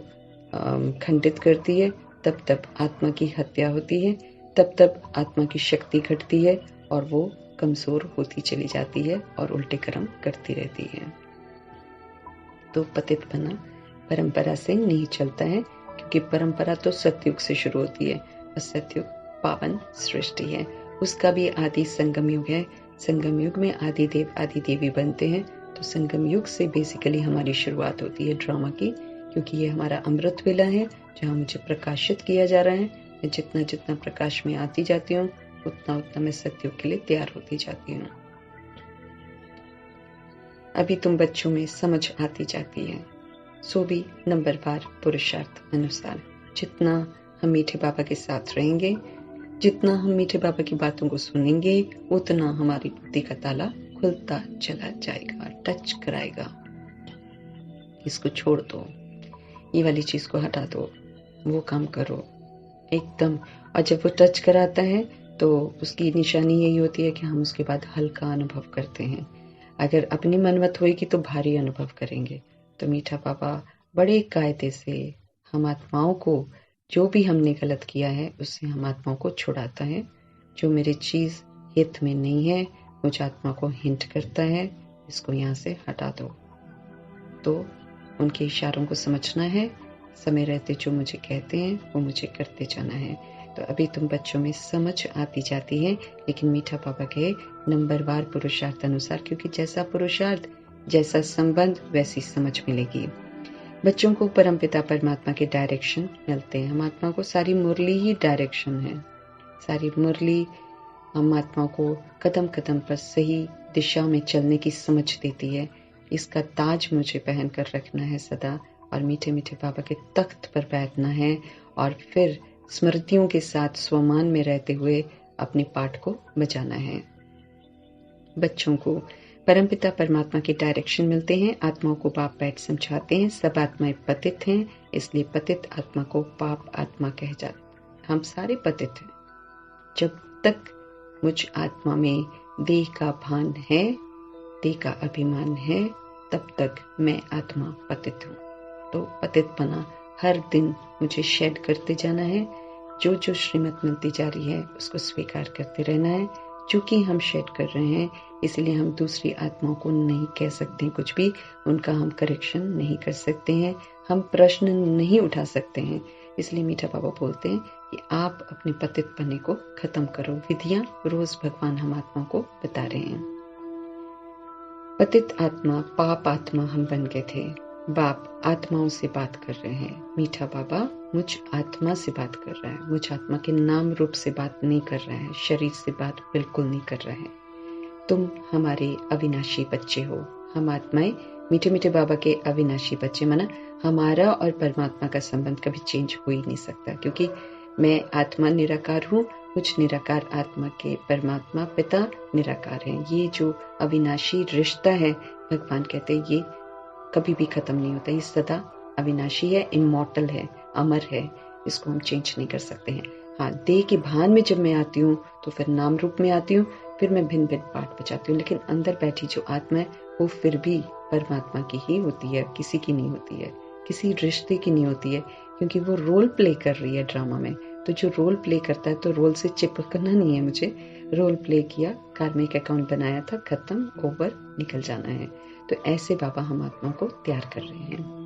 खंडित करती है, तब तब आत्मा की हत्या होती है, तब तब आत्मा की शक्ति घटती है और वो कमजोर होती चली जाती है और उल्टे कर्म करती रहती है। तो पतित बना परंपरा से नहीं चलता है, क्योंकि परंपरा तो सतयुग से शुरू होती है और सतयुग पावन सृष्टि है, उसका भी आदि संगम युग है। संगम युग में आदि देव आदि देवी बनते हैं, तो संगम युग से बेसिकली हमारी शुरुआत होती है ड्रामा की, क्योंकि ये हमारा अमृत वेला है जहाँ मुझे प्रकाशित किया जा रहा है। मैं जितना जितना प्रकाश में आती जाती हूँ उतना उतना मैं सतयुग के लिए तैयार होती जाती हूँ। अभी तुम बच्चों में समझ आती जाती है, सो भी नंबरवार पुरुषार्थ अनुसार जितना हम मीठे बाबा के साथ रहेंगे, जितना हम मीठे बाबा की बातों को सुनेंगे, उतना हमारी बुद्धि का ताला खुलता चला जाएगा, टच कराएगा। इसको छोड़ दो, ये वाली चीज को हटा दो, वो काम करो एकदम। और जब वो टच कराता है तो उसकी निशानी यही होती है कि हम उसके बाद हल्का अनुभव करते हैं। अगर अपनी मनमत होगी तो भारी अनुभव करेंगे। तो मीठा बाबा बड़े कायदे से हम आत्माओं को, जो भी हमने गलत किया है उससे हम आत्माओं को छुड़ाता है। जो मेरी चीज हित में नहीं है, मुझ आत्मा को हिंट करता है, इसको यहाँ से हटा दो। तो उनके इशारों को समझना है, समय रहते जो मुझे कहते हैं वो मुझे करते जाना है। तो अभी तुम बच्चों में समझ आती जाती है, लेकिन मीठा बाबा कहे नंबरवार पुरुषार्थ अनुसार, क्योंकि जैसा पुरुषार्थ जैसा संबंध वैसी समझ मिलेगी। बच्चों को परमपिता परमात्मा के डायरेक्शन मिलते हैं। हम आत्मा को सारी मुरली ही डायरेक्शन है, सारी मुरली हम आत्मा को कदम कदम पर सही दिशा में चलने की समझ देती है। इसका ताज मुझे पहन कर रखना है सदा, और मीठे मीठे बाबा के तख्त पर बैठना है, और फिर स्मृतियों के साथ स्वमान में रहते हुए अपने पाठ को बजाना है। बच्चों को परमपिता परमात्मा के डायरेक्शन मिलते हैं। आत्माओं को बाप बैठ समझाते हैं। सब आत्माएं पतित हैं, इसलिए पतित आत्मा को पाप आत्मा कह जाते। हम सारे पतित हैं। जब तक मुझ आत्मा में देह का भान है, देह का अभिमान है, तब तक मैं आत्मा पतित हूँ। तो पतित बना हर दिन मुझे शेड करते जाना है। जो जो श्रीमत मिलती जा रही है उसको स्वीकार करते रहना है। चूंकि हम शेड कर रहे हैं, इसलिए हम दूसरी आत्माओं को नहीं कह सकते कुछ भी, उनका हम करेक्शन नहीं कर सकते हैं, हम प्रश्न नहीं उठा सकते हैं। इसलिए मीठा बाबा बोलते हैं कि आप अपने पतित पने को खत्म करो। विधियां रोज भगवान हम आत्माओं को बता रहे हैं। पतित आत्मा पाप आत्मा हम बन गए थे। बाप आत्माओं से बात कर रहे हैं। मीठा बाबा मुझ आत्मा से बात कर रहा है, मुझ आत्मा के नाम रूप से बात नहीं कर रहा है, शरीर से बात बिल्कुल नहीं कर रहा है। तुम हमारे अविनाशी बच्चे हो। हम आत्माएं मीठे मीठे बाबा के अविनाशी बच्चे, माना हमारा और परमात्मा का संबंध कभी चेंज हो ही नहीं सकता, क्योंकि मैं आत्मा निराकार हूँ, कुछ निराकार आत्मा के परमात्मा पिता निराकार हैं। ये जो अविनाशी रिश्ता है, भगवान कहते हैं ये कभी भी खत्म नहीं होता, ये सदा अविनाशी है, इमॉर्टल है, अमर है, इसको हम चेंज नहीं कर सकते हैं। हाँ, देह के भान में जब मैं आती हूँ तो फिर नाम रूप में आती हूँ, फिर मैं भिन्न भिन्न पाठ बजाती हूँ, लेकिन अंदर बैठी जो आत्मा है वो फिर भी परमात्मा की ही होती है, किसी की नहीं होती है, किसी रिश्ते की नहीं होती है, क्योंकि वो रोल प्ले कर रही है ड्रामा में। तो जो रोल प्ले करता है तो रोल से चिपकना नहीं है मुझे, रोल प्ले किया, कार्मिक अकाउंट बनाया था, खत्म, ओवर, निकल जाना है। तो ऐसे बाबा हम आत्मा को तैयार कर रहे हैं।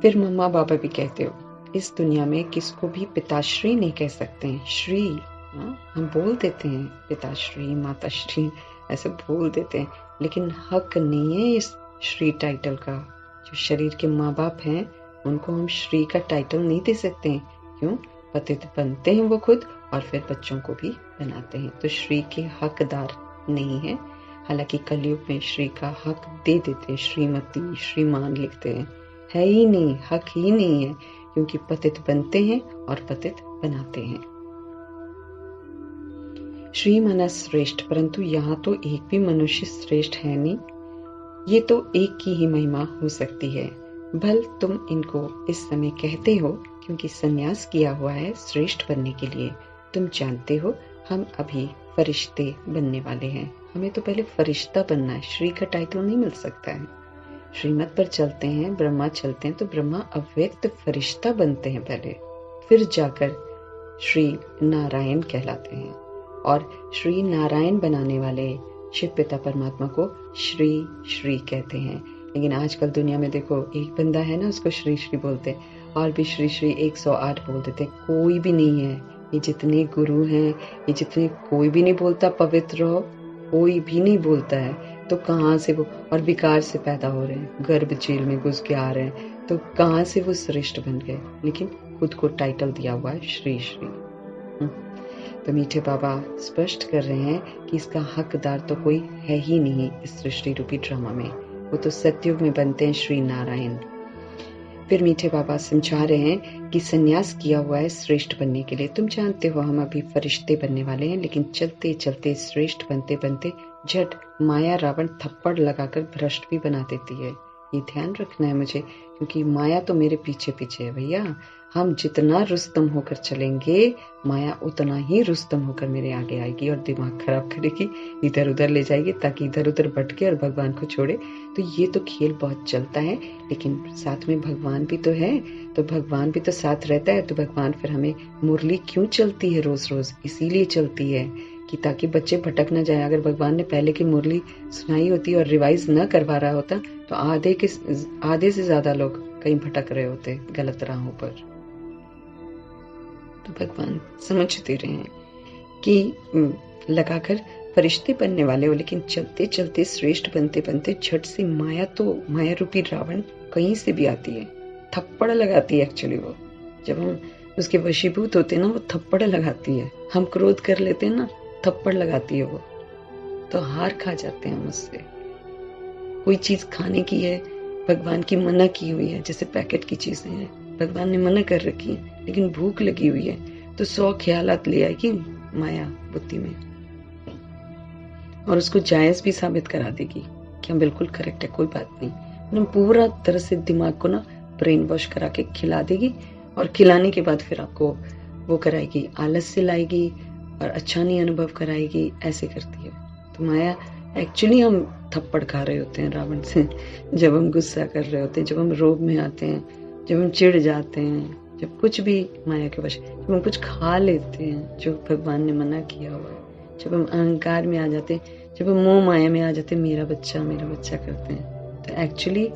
फिर मम्मा बाबा भी कहते हो, इस दुनिया में किसको भी पिताश्री नहीं कह सकते हैं, श्री। हम बोल देते हैं पिताश्री, माताश्री, ऐसे बोल देते हैं, लेकिन हक नहीं है इस श्री टाइटल का। जो शरीर के माँ बाप हैं उनको हम श्री का टाइटल नहीं दे सकते हैं। क्यों? पतित बनते हैं वो खुद और फिर बच्चों को भी बनाते हैं, तो श्री के हकदार नहीं है। हालांकि कलयुग में श्री का हक दे देते हैं, श्रीमती, श्रीमान लिखते हैं, है ही नहीं, हक ही नहीं है, क्योंकि पतित बनते हैं और पतित बनाते हैं। श्री माना श्रेष्ठ, परंतु यहाँ तो एक भी मनुष्य श्रेष्ठ है नहीं, ये तो एक की ही महिमा हो सकती है। भल तुम इनको इस समय कहते हो क्योंकि संन्यास किया हुआ है श्रेष्ठ बनने के लिए। तुम जानते हो हम अभी फरिश्ते बनने वाले हैं, हमें तो पहले फरिश्ता बनना है, श्री का टाइटल नहीं मिल सकता है। श्रीमत पर चलते हैं, ब्रह्मा चलते हैं, तो ब्रह्मा अव्यक्त फरिश्ता बनते हैं पहले, फिर जाकर श्री नारायण कहलाते हैं। और श्री नारायण बनाने वाले शिव पिता परमात्मा को श्री श्री कहते हैं। लेकिन आजकल दुनिया में देखो, एक बंदा है ना, उसको श्री श्री बोलते हैं, और भी श्री श्री 108 बोल देते हैं, कोई भी नहीं है। ये जितने गुरु हैं, ये जितने, कोई भी नहीं बोलता पवित्र हो, कोई भी नहीं बोलता है। तो कहाँ से वो, और विकार से पैदा हो रहे हैं, गर्भ झील में घुस के आ रहे हैं, तो कहाँ से वो श्रेष्ठ बन गए? लेकिन खुद को टाइटल दिया हुआ है श्री श्री। तो मीठे बाबा स्पष्ट कर रहे हैं कि इसका हकदार तो कोई है ही नहीं इस सृष्टि रूपी ड्रामा में। वो तो सतयुग में बनते हैं श्री नारायण। फिर मीठे बाबा समझा रहे हैं कि संन्यास किया हुआ है श्रेष्ठ बनने के लिए। तुम जानते हो हम अभी फरिश्ते बनने वाले हैं, लेकिन चलते चलते श्रेष्ठ बनते बनते झट माया रावण थप्पड़ लगाकर भ्रष्ट भी बना देती है। ये ध्यान रखना है मुझे, क्योंकि माया तो मेरे पीछे पीछे है भैया। हम जितना रुस्तम होकर चलेंगे, माया उतना ही रुस्तम होकर मेरे आगे आएगी और दिमाग खराब करेगी, इधर उधर ले जाएगी, ताकि इधर उधर भटके और भगवान को छोड़े। तो ये तो खेल बहुत चलता है, लेकिन साथ में भगवान भी तो है, तो भगवान भी तो साथ रहता है। तो भगवान फिर हमें, मुरली क्यों चलती है रोज रोज? इसीलिए चलती है कि ताकि बच्चे भटक न जाए। अगर भगवान ने पहले की मुरली सुनाई होती और रिवाइज न करवा रहा होता, तो आधे से ज्यादा लोग कहीं भटक रहे होते गलत राहों पर। तो भगवान समझते रहे हैं कि लगाकर फरिश्ते बनने वाले हो, लेकिन चलते चलते श्रेष्ठ बनते बनते झट से माया, तो माया रूपी रावण कहीं से भी आती है, थप्पड़ लगाती है। एक्चुअली वो, जब हम उसके वशीभूत होते हैं ना, वो थप्पड़ लगाती है। हम क्रोध कर लेते हैं ना, थप्पड़ लगाती है वो, तो हार खा जाते हैं हम उससे। कोई चीज खाने की है, भगवान की मना की हुई है, जैसे पैकेट की चीजें हैं, भगवान ने मना कर रखी है, लेकिन भूख लगी हुई है, तो 100 ख्यालात ले आएगी माया बुद्धि में, और उसको जायज भी साबित करा देगी कि हम बिल्कुल करेक्ट है, कोई बात नहीं। मतलब पूरा तरह से दिमाग को ना ब्रेन वॉश करा के खिला देगी, और खिलाने के बाद फिर आपको वो कराएगी, आलस से लाएगी और अच्छा नहीं अनुभव कराएगी, ऐसे करती है। तो माया, एक्चुअली हम थप्पड़ खा रहे होते हैं रावण से, जब हम गुस्सा कर रहे होते हैं, जब हम रोब में आते हैं, जब हम चिढ़ जाते हैं, जब कुछ भी माया के वश, जब हम कुछ खा लेते हैं जो भगवान ने मना किया हुआ है, जब हम अहंकार में आ जाते हैं, जब हम मोह माया में आ जाते हैं, मेरा बच्चा करते हैं, तो एक्चुअली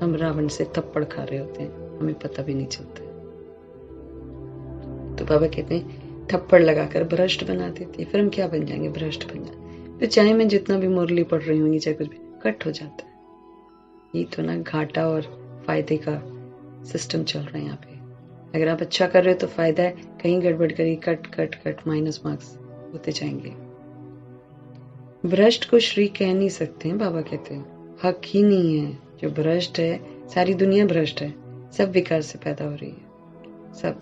हम रावण से थप्पड़ खा रहे होते हैं, हमें पता भी नहीं चलता। तो बाबा कहते हैं थप्पड़ लगाकर भ्रष्ट बना देती है। फिर हम क्या बन जाएंगे? भ्रष्ट बन जाए। फिर चाहे मैं जितना भी मुरली पढ़ रही हूँ, चाहे कुछ भी, कट हो जाता है। ये तो ना घाटा और फायदे का सिस्टम चल रहा है यहाँ पे। अगर आप अच्छा कर रहे हो तो फायदा है, कहीं गड़बड़ करी, cut cut cut, minus marks होते जाएंगे। भ्रष्ट को श्री कह नहीं सकते हैं, बाबा कहते हैं, हक ही नहीं है। जो भ्रष्ट है, सारी दुनिया भ्रष्ट है, सब विकार से पैदा हो रही है, सब।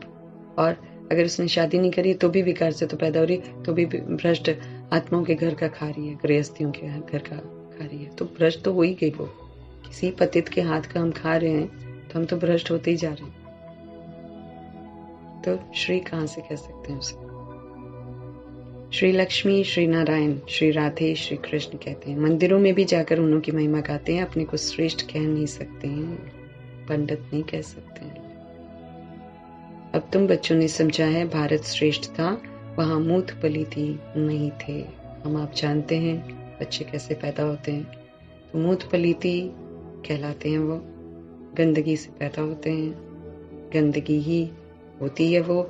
और अगर उसने शादी नहीं करी तो भी विकार से तो पैदा हो रही है, तो भी भ्रष्ट आत्माओं के घर का खा रही है, गृहस्थियों के घर का खा रही है, तो भ्रष्ट तो हो ही गई वो। किसी पतित के हाथ का हम खा रहे हैं, तो हम तो भ्रष्ट होते ही जा रहे हैं। तो श्री कहाँ से कह सकते हैं उसे? श्री लक्ष्मी, श्री नारायण, श्री राधे, श्री कृष्ण कहते हैं। मंदिरों में भी जाकर उन्हों की महिमा गाते हैं, अपने को श्रेष्ठ कह नहीं सकते हैं, पंडित नहीं कह सकते हैं। अब तुम बच्चों ने समझा है, भारत श्रेष्ठ था, वहां मूठ पलीती नहीं थे। हम आप जानते हैं बच्चे कैसे पैदा होते हैं, तो मूठ पलीती कहलाते हैं वो, गंदगी से पैदा होते हैं, गंदगी ही होती है वो,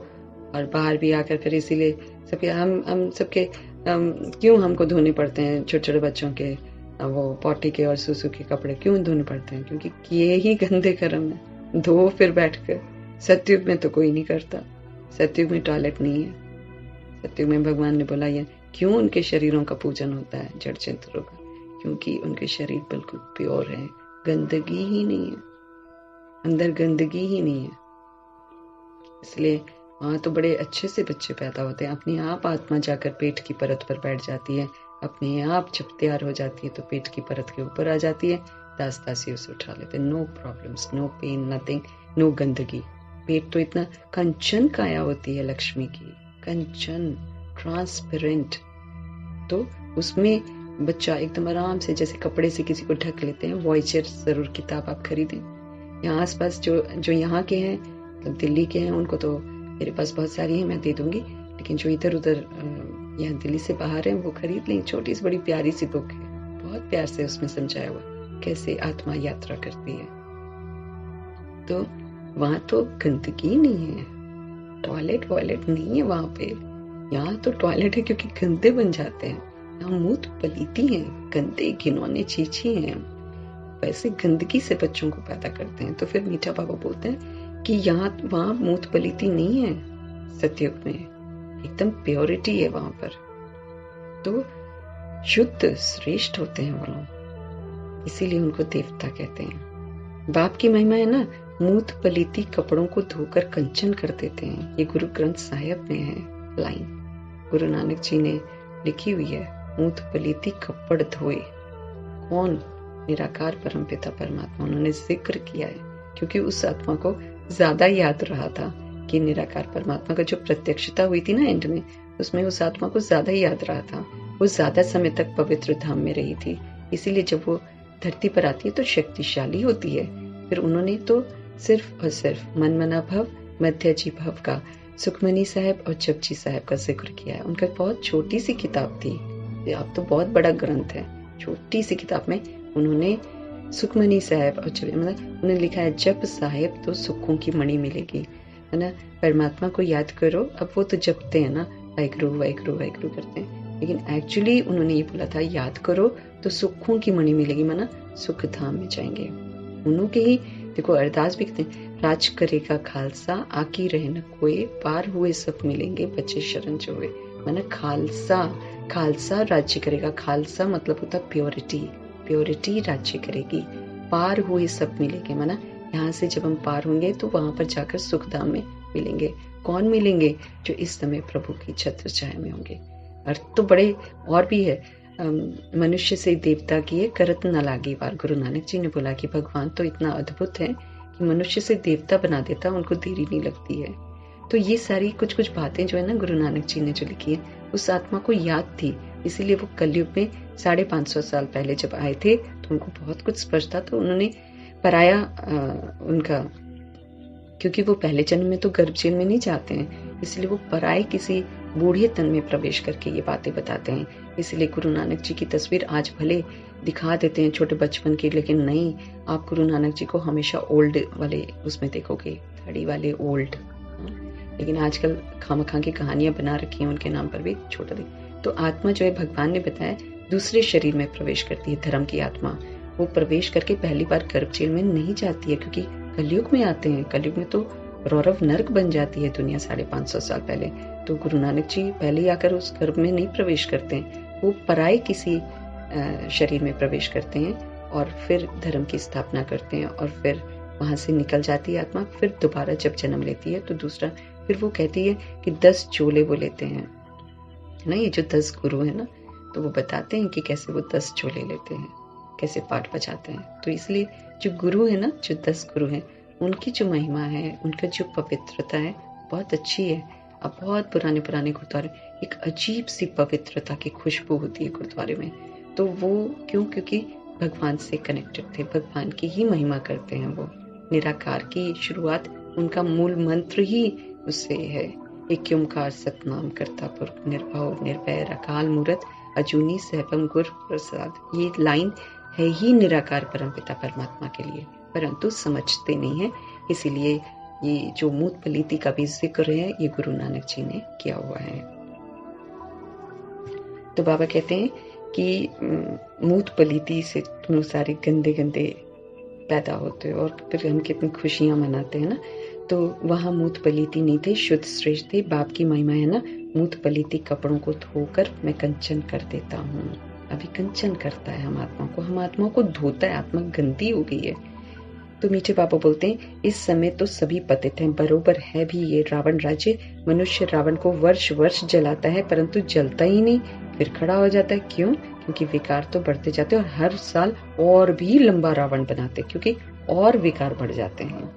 और बाहर भी आकर फिर इसीलिए सबके हम सबके क्यों हमको धोने पड़ते हैं छोटे छोटे बच्चों के वो पॉटी के और सुसु के कपड़े क्यों धोने पड़ते हैं? क्योंकि किए ही गंदे कर्म है, धो फिर बैठकर। सतयुग में तो कोई नहीं करता, सतयुग में टॉयलेट नहीं है। सतयुग में भगवान ने बोला ये क्यों उनके शरीरों का पूजन होता है, जड़ चिंतनों का, क्योंकि उनके शरीर बिल्कुल प्योर है, गंदगी ही नहीं है, अंदर गंदगी ही नहीं है। इसलिए वहां तो बड़े अच्छे से बच्चे पैदा होते हैं। अपने आप आत्मा जाकर पेट की परत पर बैठ जाती है, अपने आप जब तैयार हो जाती है तो पेट की परत के ऊपर आ जाती है, दास दासी उसे उठा लेते हैं। No problems, no pain, nothing, no गंदगी। पेट तो इतना कंचन काया होती है लक्ष्मी की, कंचन, ट्रांसपेरेंट, तो उसमें बच्चा एकदम आराम से, जैसे कपड़े से किसी को ढक लेते हैं। वॉयचर जरूर किताब आप खरीदें। यहाँ आसपास जो यहाँ के हैं, मतलब दिल्ली के हैं, उनको तो मेरे पास बहुत सारी है, मैं दे दूंगी, लेकिन जो इधर उधर यहाँ दिल्ली से बाहर है वो खरीद लें। छोटी सी बड़ी प्यारी सी बुक है, बहुत प्यार से उसमें समझाया हुआ, कैसे आत्मा यात्रा करती है। तो वहां तो गंदगी नहीं है, टॉयलेट वॉयलेट नहीं है वहां पे। यहाँ तो टॉयलेट है क्योंकि गंदे बन जाते हैं। यहाँ मूत पलीती है, गंदे घिनौने चीची हैं, वैसे गंदगी से बच्चों को पैदा करते हैं। तो फिर मीठा बाबा बोलते हैं कि यहाँ वहां मूत पलीती नहीं है, सतयुग में एकदम प्योरिटी है वहां पर। तो शुद्ध श्रेष्ठ होते हैं वो लोग, इसीलिए उनको देवता कहते हैं। बाप की महिमा है ना, मूत पलीती कपड़ों को धोकर कंचन कर देते हैं। ये गुरु ग्रंथ साहिब में है लाइन, गुरु नानक जी ने लिखी हुई है, मूत पलीती कपड़ धोए। कौन? निराकार परमपिता परमात्मा। उन्होंने जिक्र किया है क्योंकि उस आत्मा को ज्यादा याद रहा था कि निराकार परमात्मा का जो प्रत्यक्षता हुई थी ना एंड में, उसमें उस आत्मा को ज्यादा याद रहा था। वो ज्यादा समय तक पवित्र धाम में रही थी, इसीलिए जब वो धरती पर आती है तो शक्तिशाली होती है। फिर उन्होंने तो सिर्फ और सिर्फ मनमना भव, मध्यजी भव का, सुखमनी साहब और जपजी साहब का जिक्र किया है। उनका बहुत छोटी सी किताब थी, अब तो बहुत बड़ा ग्रंथ है। छोटी सी किताब में उन्होंने सुखमनी साहब और मतलब उन्होंने लिखा है, जप साहेब तो सुखों की मणि मिलेगी, है ना। परमात्मा को याद करो। अब वो तो जपते हैं ना, वाहिगुरु वाहिगुरु वाहिगुरु करते हैं, लेकिन एक्चुअली उन्होंने ये बोला था, याद करो तो सुखों की मणि मिलेगी, माना सुख धाम में जाएंगे। उन्होंने ही देखो अरदास भी कहते हैं, राज करेगा खालसा आकी रहे न कोई, पार हुए सब मिलेंगे बच्चे शरण जो हुए। माना खालसा, खालसा राज्य करेगा। खालसा मतलब होता प्योरिटी, प्योरिटी राज्य करेगी। पार हुए सब मिलेंगे, माना यहाँ से जब हम पार होंगे तो वहां पर जाकर सुखधाम में मिलेंगे। कौन मिलेंगे? जो इस समय प्रभु की छत्र छाया में होंगे। अर्थ तो बड़े और भी है, मनुष्य से देवता किए करत न लागी बार। गुरु नानक जी ने बोला कि भगवान तो इतना अद्भुत है कि मनुष्य से देवता बना देता, उनको देरी नहीं लगती है। तो ये सारी कुछ कुछ बातें जो है ना गुरु नानक जी ने जो लिखी है, उस आत्मा को याद थी, इसीलिए वो कलयुग में 550 साल पहले जब आए थे तो उनको बहुत कुछ स्पर्श था। तो उन्होंने पराया उनका, क्योंकि वो पहले जन्म में तो गर्भ जेल में नहीं जाते हैं, इसलिए वो पराए किसी बूढ़े तन में प्रवेश करके ये बातें बताते हैं। इसलिए गुरु नानक जी की तस्वीर आज भले दिखा देते हैं छोटे बचपन की, लेकिन नहीं, आप गुरु नानक जी को हमेशा ओल्ड वाले उसमें देखोगे, थड़ी वाले ओल्ड। लेकिन आजकल खामखा की कहानियां बना रखी हैं उनके नाम पर भी, छोटा देख। तो आत्मा जो है भगवान ने बताया दूसरे शरीर में प्रवेश करती है। धर्म की आत्मा वो प्रवेश करके पहली बार गर्भ जेल में नहीं जाती है, क्योंकि कलयुग में आते हैं। कलयुग में तो रौरव नर्क बन जाती है दुनिया 550 साल पहले। तो गुरु नानक जी पहले आकर उस गर्भ में नहीं प्रवेश करते हैं, वो पराये किसी शरीर में प्रवेश करते हैं और फिर धर्म की स्थापना करते हैं, और फिर वहां से निकल जाती है आत्मा। फिर दोबारा जब जन्म लेती है तो दूसरा, फिर वो कहती है कि 10 चोले वो लेते हैं ना, ये जो 10 गुरु है ना, तो वो बताते हैं कि कैसे वो 10 चोले लेते हैं, कैसे पाठ बजाते हैं। तो इसलिए जो गुरु है ना, जो 10 गुरु हैं, उनकी जो महिमा है, उनका जो पवित्रता है बहुत अच्छी है। अब बहुत पुराने पुराने गुरुद्वारे, एक अजीब सी पवित्रता की खुशबू होती है गुरुद्वारे में। तो वो क्यों? क्योंकि भगवान से कनेक्टेड थे, भगवान की ही महिमा करते हैं। वो निराकार की शुरुआत, उनका मूल मंत्र ही उससे है, एक ओंकार सतनाम करता पुरख, निर्भव निर्भय अकाल मूरत, अजूनी सहपम गुर प्रसाद। ये लाइन है ही निराकार परमपिता परमात्मा के लिए, परंतु समझते नहीं है। इसीलिए ये जो मूत पलीती का भी जिक्र है, ये गुरु नानक जी ने किया हुआ है। तो बाबा कहते हैं कि मूत पलीती से तुम लोग सारे गंदे गंदे पैदा होते हो, और फिर हम कितनी खुशियां मनाते हैं ना। तो वहां मूत पलीती नहीं थे, शुद्ध श्रेष्ठ थे। बाप की महिमा है ना, मूत पलीती कपड़ों को धोकर मैं कंचन कर देता हूँ। अभी कंचन करता है हम आत्मा को, हम आत्मा को धोता है, आत्मा गंदी हो गई है। तो मीठे बाबा बोलते हैं, इस समय तो सभी पतित हैं, बरोबर है भी ये रावण राज्य। मनुष्य रावण को वर्ष वर्ष जलाता है, परंतु जलता ही नहीं, फिर खड़ा हो जाता है। क्यों? क्योंकि विकार तो बढ़ते जाते हैं, और हर साल और भी लंबा रावण बनाते, क्योंकि और विकार बढ़ जाते हैं।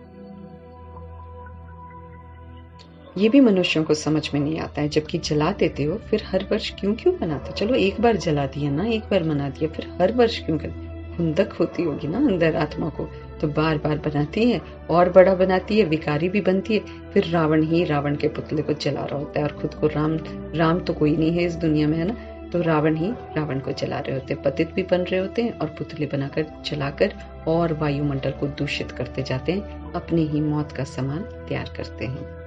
ये भी मनुष्यों को समझ में नहीं आता है, जबकि जला देते हो, फिर हर वर्ष क्यों क्यों बनाते? चलो एक बार जला दिया ना, एक बार मना दिया, फिर हर वर्ष क्यों कर? खुंदक होती होगी ना अंदर आत्मा को, तो बार बार बनाती है, और बड़ा बनाती है, विकारी भी बनती है। फिर रावण ही रावण के पुतले को जला रहा होता है, और खुद को राम तो कोई नहीं है इस दुनिया में, है ना। तो रावण ही रावण को जला रहे होते, पतित भी बन रहे होते हैं और पुतले बनाकर जलाकर और वायुमंडल को दूषित करते जाते हैं, अपने ही मौत का सामान तैयार करते हैं।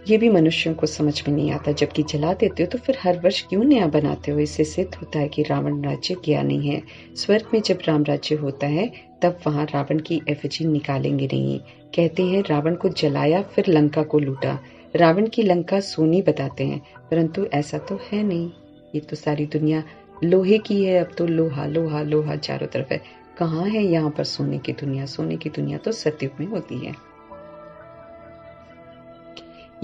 ये भी मनुष्यों को समझ में नहीं आता, जबकि जला देते हो तो फिर हर वर्ष क्यों नया बनाते हो? इससे सिद्ध होता है कि रावण राज्य गया नहीं है। स्वर्ग में जब राम राज्य होता है तब वहां रावण की एफिजी निकालेंगे नहीं। कहते हैं रावण को जलाया फिर लंका को लूटा। रावण की लंका सोनी बताते हैं, परंतु ऐसा तो है नहीं। ये तो सारी दुनिया लोहे की है, अब तो लोहा लोहा लोहा चारों तरफ है। कहाँ है यहाँ पर सोने की दुनिया? सोने की दुनिया तो सतयुग में होती है।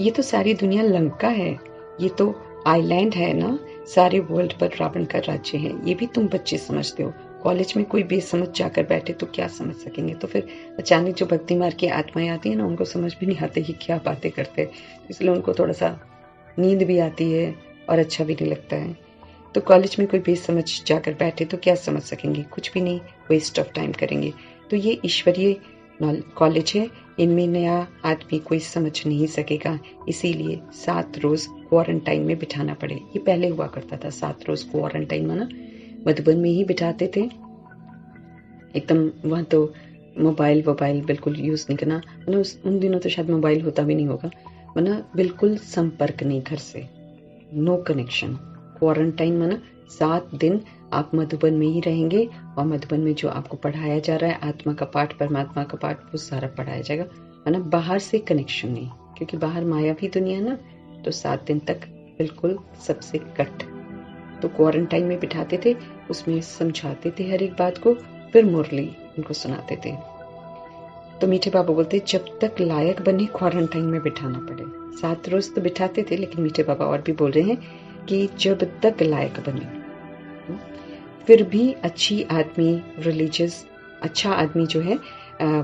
ये तो सारी दुनिया लंका है, ये तो आइलैंड है ना, सारे वर्ल्ड पर रावण का राज्य है। ये भी तुम बच्चे समझते हो। कॉलेज में कोई बेसमझ जाकर बैठे तो क्या समझ सकेंगे? तो फिर अचानक जो भक्ति मार्ग की आत्माएं आती है ना, उनको समझ भी नहीं आते कि क्या बातें करते, इसलिए उनको थोड़ा सा नींद भी आती है और अच्छा भी नहीं लगता है। तो कॉलेज में कोई बेसमझ जाकर बैठे तो क्या समझ सकेंगे? कुछ भी नहीं, वेस्ट ऑफ टाइम करेंगे। तो ये ईश्वरीय कॉलेज है, इनमें नया आदमी कोई समझ नहीं सकेगा, इसीलिए 7 रोज क्वारंटाइन में बिठाना पड़े। ये पहले हुआ करता था, 7 रोज क्वारंटाइन माना मधुबन में ही बिठाते थे एकदम। वहां तो मोबाइल बिल्कुल यूज नहीं करना, उन दिनों तो शायद मोबाइल होता भी नहीं होगा, वरना बिल्कुल संपर्क नहीं घर से, नो कनेक्शन। क्वारंटाइन माना 7 दिन आप मधुबन में ही रहेंगे और मधुबन में जो आपको पढ़ाया जा रहा है, आत्मा का पाठ, परमात्मा का पाठ, वो सारा पढ़ाया जाएगा। माना बाहर से कनेक्शन नहीं, क्योंकि बाहर माया भी दुनिया ना, तो 7 दिन तक बिल्कुल सबसे कट। तो क्वारंटाइन में बिठाते थे, उसमें समझाते थे हर एक बात को, फिर मुरली उनको सुनाते थे। तो मीठे बाबा बोलते जब तक लायक बने क्वारंटाइन में बिठाना पड़े। 7 रोज तो बिठाते थे, लेकिन मीठे बाबा और भी बोल रहे हैं कि जब तक लायक बने। फिर भी अच्छी आदमी, रिलीजियस अच्छा आदमी जो है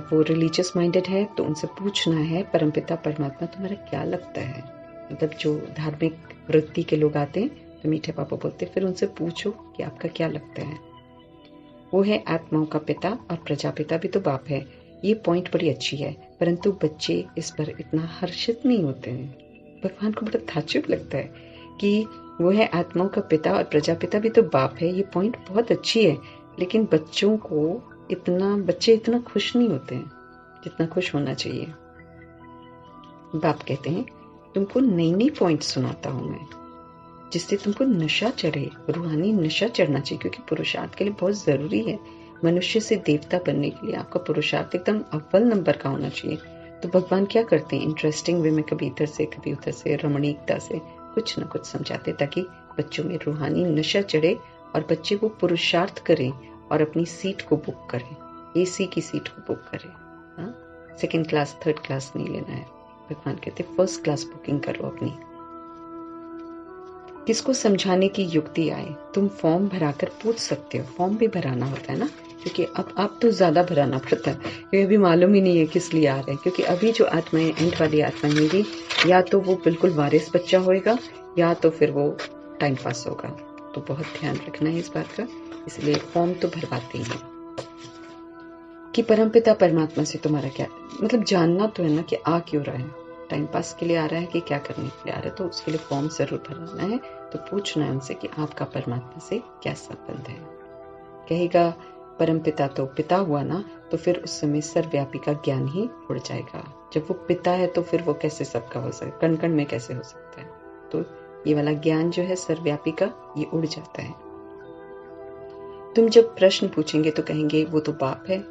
वो रिलीजियस माइंडेड है, तो उनसे पूछना है परमपिता परमात्मा तुम्हारा क्या लगता है। मतलब जो धार्मिक वृत्ति के लोग आते हैं तो मीठे पापा बोलते फिर उनसे पूछो कि आपका क्या लगता है। वो है आत्माओं का पिता और प्रजापिता भी तो बाप है। ये पॉइंट बड़ी अच्छी है, परंतु बच्चे इस पर इतना हर्षित नहीं होते हैं। भगवान को बड़ा ताज्जुब लगता है कि वो है आत्माओं का पिता और प्रजापिता भी तो बाप है। ये पॉइंट बहुत अच्छी है, लेकिन बच्चे इतना खुश नहीं होते हैं जितना खुश होना चाहिए। बाप कहते हैं तुमको नई नई पॉइंट सुनाता हूं मैं, जिससे तुमको नशा चढ़े, रूहानी नशा चढ़ना चाहिए, क्योंकि पुरुषार्थ के लिए बहुत जरूरी है। मनुष्य से देवता बनने के लिए आपका पुरुषार्थ एकदम अव्वल नंबर का होना चाहिए। तो भगवान क्या करते हैं, इंटरेस्टिंग वे में कभी इधर से कभी उधर से, रमणीकता से कुछ न कुछ समझाते, ताकि बच्चों में रूहानी नशा चढ़े और बच्चे वो पुरुषार्थ करें और अपनी सीट को बुक करें, एसी की सीट को बुक करें। 2nd क्लास 3rd क्लास नहीं लेना है। भगवान कहते 1st क्लास बुकिंग करो अपनी। किसको समझाने की युक्ति आए, तुम फॉर्म भराकर पूछ सकते हो। फॉर्म भी भराना होता है ना, क्योंकि अब तो ज्यादा भराना पड़ता है, क्योंकि अभी मालूम ही नहीं है किस लिए आ रहे हैं। क्योंकि अभी जो आत्माएं, एंड वाली आत्माएं होंगी, या तो वो बिल्कुल वारिस बच्चा होएगा, या तो फिर वो टाइम पास होगा। तो बहुत ध्यान रखना है इस बात का, इसलिए फॉर्म तो भरवाते ही हैं कि परमपिता परमात्मा से तुम्हारा क्या मतलब, जानना तो है ना कि आ क्यों रहा है, टाइम पास के लिए आ रहा है कि क्या करने के लिए आ रहा है। तो उसके लिए फॉर्म जरूर भरना है। तो पूछना है उनसे कि आपका परमात्मा से क्या संबंध है। कहेगा परमपिता तो पिता हुआ ना, तो फिर उस समय सर्वव्यापी का ज्ञान ही उड़ जाएगा। जब वो पिता है तो फिर वो कैसे सबका हो सकता है, कण कण में कैसे हो सकता है। तो ये वाला ज्ञान जो है सर्वव्यापी का, ये उड़ जाता है। तुम जब प्रश्न पूछेंगे तो कहेंगे वो तो बाप है,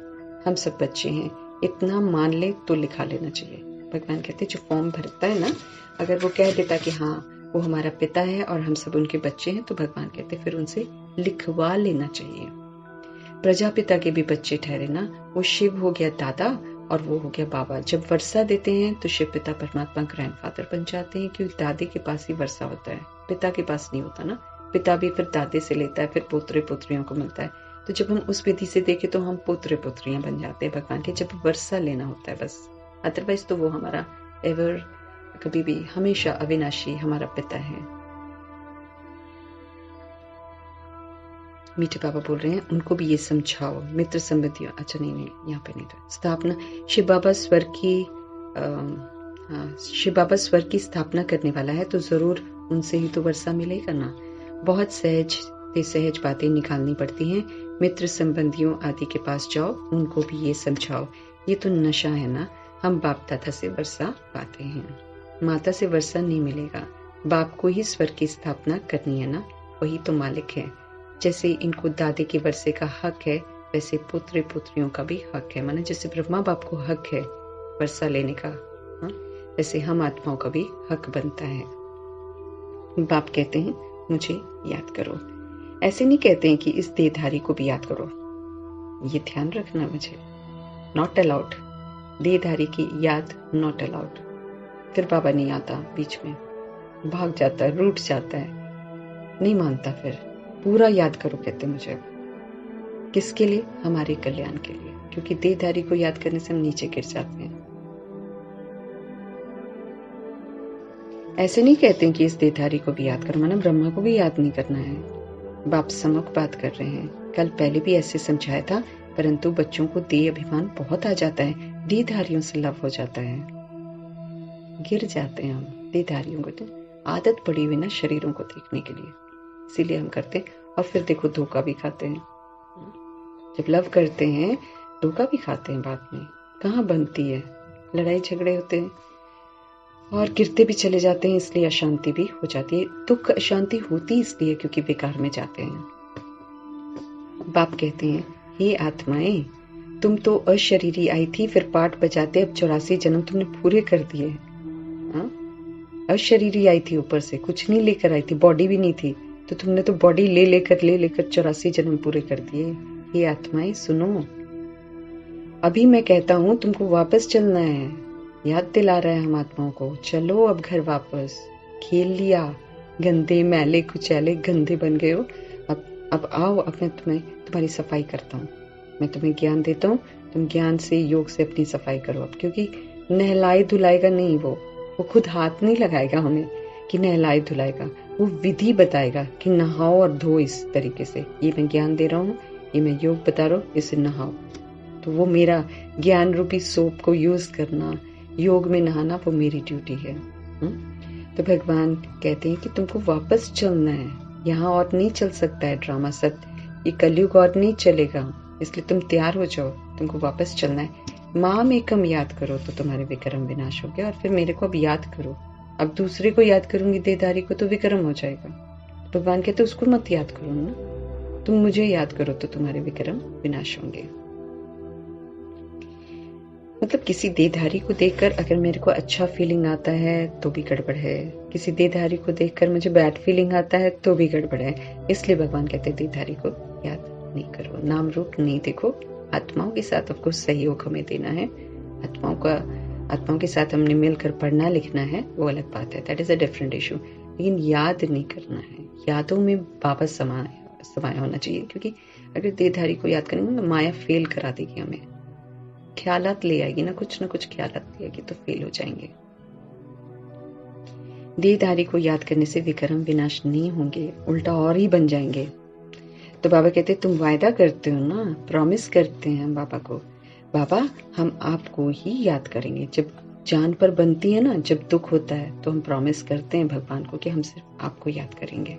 हम सब बच्चे हैं, इतना मान ले तो लिखा लेना चाहिए। भगवान कहते जो फॉर्म भरता है ना, अगर वो कह देता कि हाँ वो हमारा पिता है और हम सब उनके बच्चे हैं, तो भगवान कहते फिर उनसे लिखवा लेना चाहिए। प्रजापिता के भी बच्चे ठहरे ना, वो शिव हो गया दादा और वो हो गया बाबा। जब वर्षा देते हैं तो शिव पिता परमात्मा ग्रैंडफादर बन जाते हैं, क्योंकि दादे के पास ही वर्षा होता है, पिता के पास नहीं होता ना। पिता भी फिर दादे से लेता है, फिर पोतरे पोतरियों को मिलता है। तो जब हम उस विधि से देखें तो हम पोतरे पोतरियां बन जाते हैं भगवान के, जब वर्षा लेना होता है बस। अदरवाइज तो वो हमारा एवर, कभी भी, हमेशा अविनाशी हमारा पिता है। मीठे बाबा बोल रहे हैं उनको भी ये समझाओ, मित्र संबंधियों। अच्छा नहीं, यहाँ पे नहीं था। स्थापना, शिव बाबा स्वर्ग की स्थापना करने वाला है, तो जरूर उनसे ही तो वर्षा मिलेगा ना। बहुत सहज बेसहज बातें निकालनी पड़ती हैं। मित्र संबंधियों आदि के पास जाओ, उनको भी ये समझाओ। ये तो नशा है ना। हम बाप दादा से वर्षा पाते हैं, माता से वर्षा नहीं मिलेगा। बाप को ही स्वर्ग की स्थापना करनी है ना, वही तो मालिक है। जैसे इनको दादे के वर्षे का हक है, वैसे पुत्र पुत्रियों का भी हक है। माना जैसे ब्रह्मा बाप को हक है वर्षा लेने का, वैसे हम आत्माओं का भी हक बनता है। बाप कहते हैं मुझे याद करो। ऐसे नहीं कहते हैं कि इस देहधारी को भी याद करो। ये ध्यान रखना मुझे, नॉट अलाउड। देहधारी की याद नॉट अलाउड। फिर बाबा नहीं आता, बीच में भाग जाता है, रूठ जाता है, नहीं मानता। फिर पूरा याद करो कहते मुझे। किसके लिए? हमारे कल्याण के लिए, क्योंकि देहधारी को याद करने से हम नीचे गिर जाते हैं। ऐसे नहीं कहते कि इस देहधारी को भी याद करो, माना ब्रह्मा को भी याद नहीं करना है। बाप सम्मुख बात कर रहे हैं। कल पहले भी ऐसे समझाया था, परंतु बच्चों को देह अभिमान बहुत आ जाता है, देहधारियों से लव हो जाता है, गिर जाते हैं हम। देहधारियों को तो आदत पड़ी हुई ना शरीरों को देखने के लिए, इसीलिए हम करते। और फिर देखो धोखा भी खाते हैं। जब लव करते हैं धोखा भी खाते हैं, बाद में कहाँ बनती है, लड़ाई झगड़े होते हैं और गिरते भी चले जाते हैं, इसलिए अशांति भी हो जाती है। दुख अशांति होती इसलिए क्योंकि विकार में जाते हैं। बाप कहते हैं हे आत्माएं, तुम तो अशरीरी आई थी, फिर पाठ बजाते अब 84 जन्म तुमने पूरे कर दिए। अशरीरी आई थी, ऊपर से कुछ नहीं लेकर आई थी, बॉडी भी नहीं थी, तो तुमने तो बॉडी ले लेकर 84 जन्म पूरे कर दिए। हे आत्माएं सुनो, अभी मैं कहता हूं तुमको वापस चलना है। याद दिला रहा है हम आत्माओं को, चलो अब घर वापस। खेल लिया, गंदे मैले कुचैले गंदे बन गए हो, अब आओ, अब मैं तुम्हारी सफाई करता हूँ। मैं तुम्हें ज्ञान देता हूँ, तुम ज्ञान से योग से अपनी सफाई करो अब। क्योंकि नहलाए धुलाएगा नहीं, वो खुद हाथ नहीं लगाएगा हमें कि नहलाए धुलाएगा, वो विधि बताएगा कि नहाओ और धो इस तरीके से। ये मैं ज्ञान दे रहा हूँ, ये मैं योग बता रहा हूँ, इसे नहाओ। तो वो मेरा ज्ञान रूपी सोप को यूज करना, योग में नहाना, वो मेरी ड्यूटी है। तो भगवान कहते हैं कि तुमको वापस चलना है, यहाँ और नहीं चल सकता है ड्रामा सत्य, ये कलयुग और नहीं चलेगा, इसलिए तुम तैयार हो जाओ, तुमको वापस चलना है। माम एकम याद करो तो तुम्हारे विक्रम विनाश हो गया। और फिर मेरे को अब याद करो। अब दूसरे को याद करूंगी देहधारी को तो विक्रम हो जाएगा। भगवान कहते उसको मत याद करो ना, तुम मुझे याद करो तो तुम्हारे विक्रम विनाश होंगे। मतलब किसी देहधारी को देखकर अगर मेरे को अच्छा फीलिंग आता है तो भी गड़बड़ है, किसी देहधारी को देखकर मुझे बैड फीलिंग आता है तो भी गड़बड़ है। इसलिए भगवान कहते हैं देहधारी को याद नहीं करो, नाम रूप नहीं देखो। आत्माओं के साथ आपको सहयोग हमें देना है, आत्माओं के साथ हमने मिलकर पढ़ना लिखना है, वो अलग बात है, that is a different issue. लेकिन याद नहीं करना है, यादों में बाबा समाया होना चाहिए। क्योंकि अगर देहधारी को याद करेंगे तो माया फेल करा देगी हमें, ख्यालात ले आएगी ना कुछ ख्यालात ले आएगी, तो फेल हो जाएंगे। देहधारी को याद करने से विक्रम विनाश नहीं होंगे, उल्टा और ही बन जाएंगे। तो बाबा कहते तुम वायदा करते हो ना, प्रॉमिस करते हैं हम बाबा को, बाबा हम आपको ही याद करेंगे। जब जान पर बनती है ना, जब दुख होता है तो हम प्रॉमिस करते हैं भगवान को कि हम सिर्फ आपको याद करेंगे।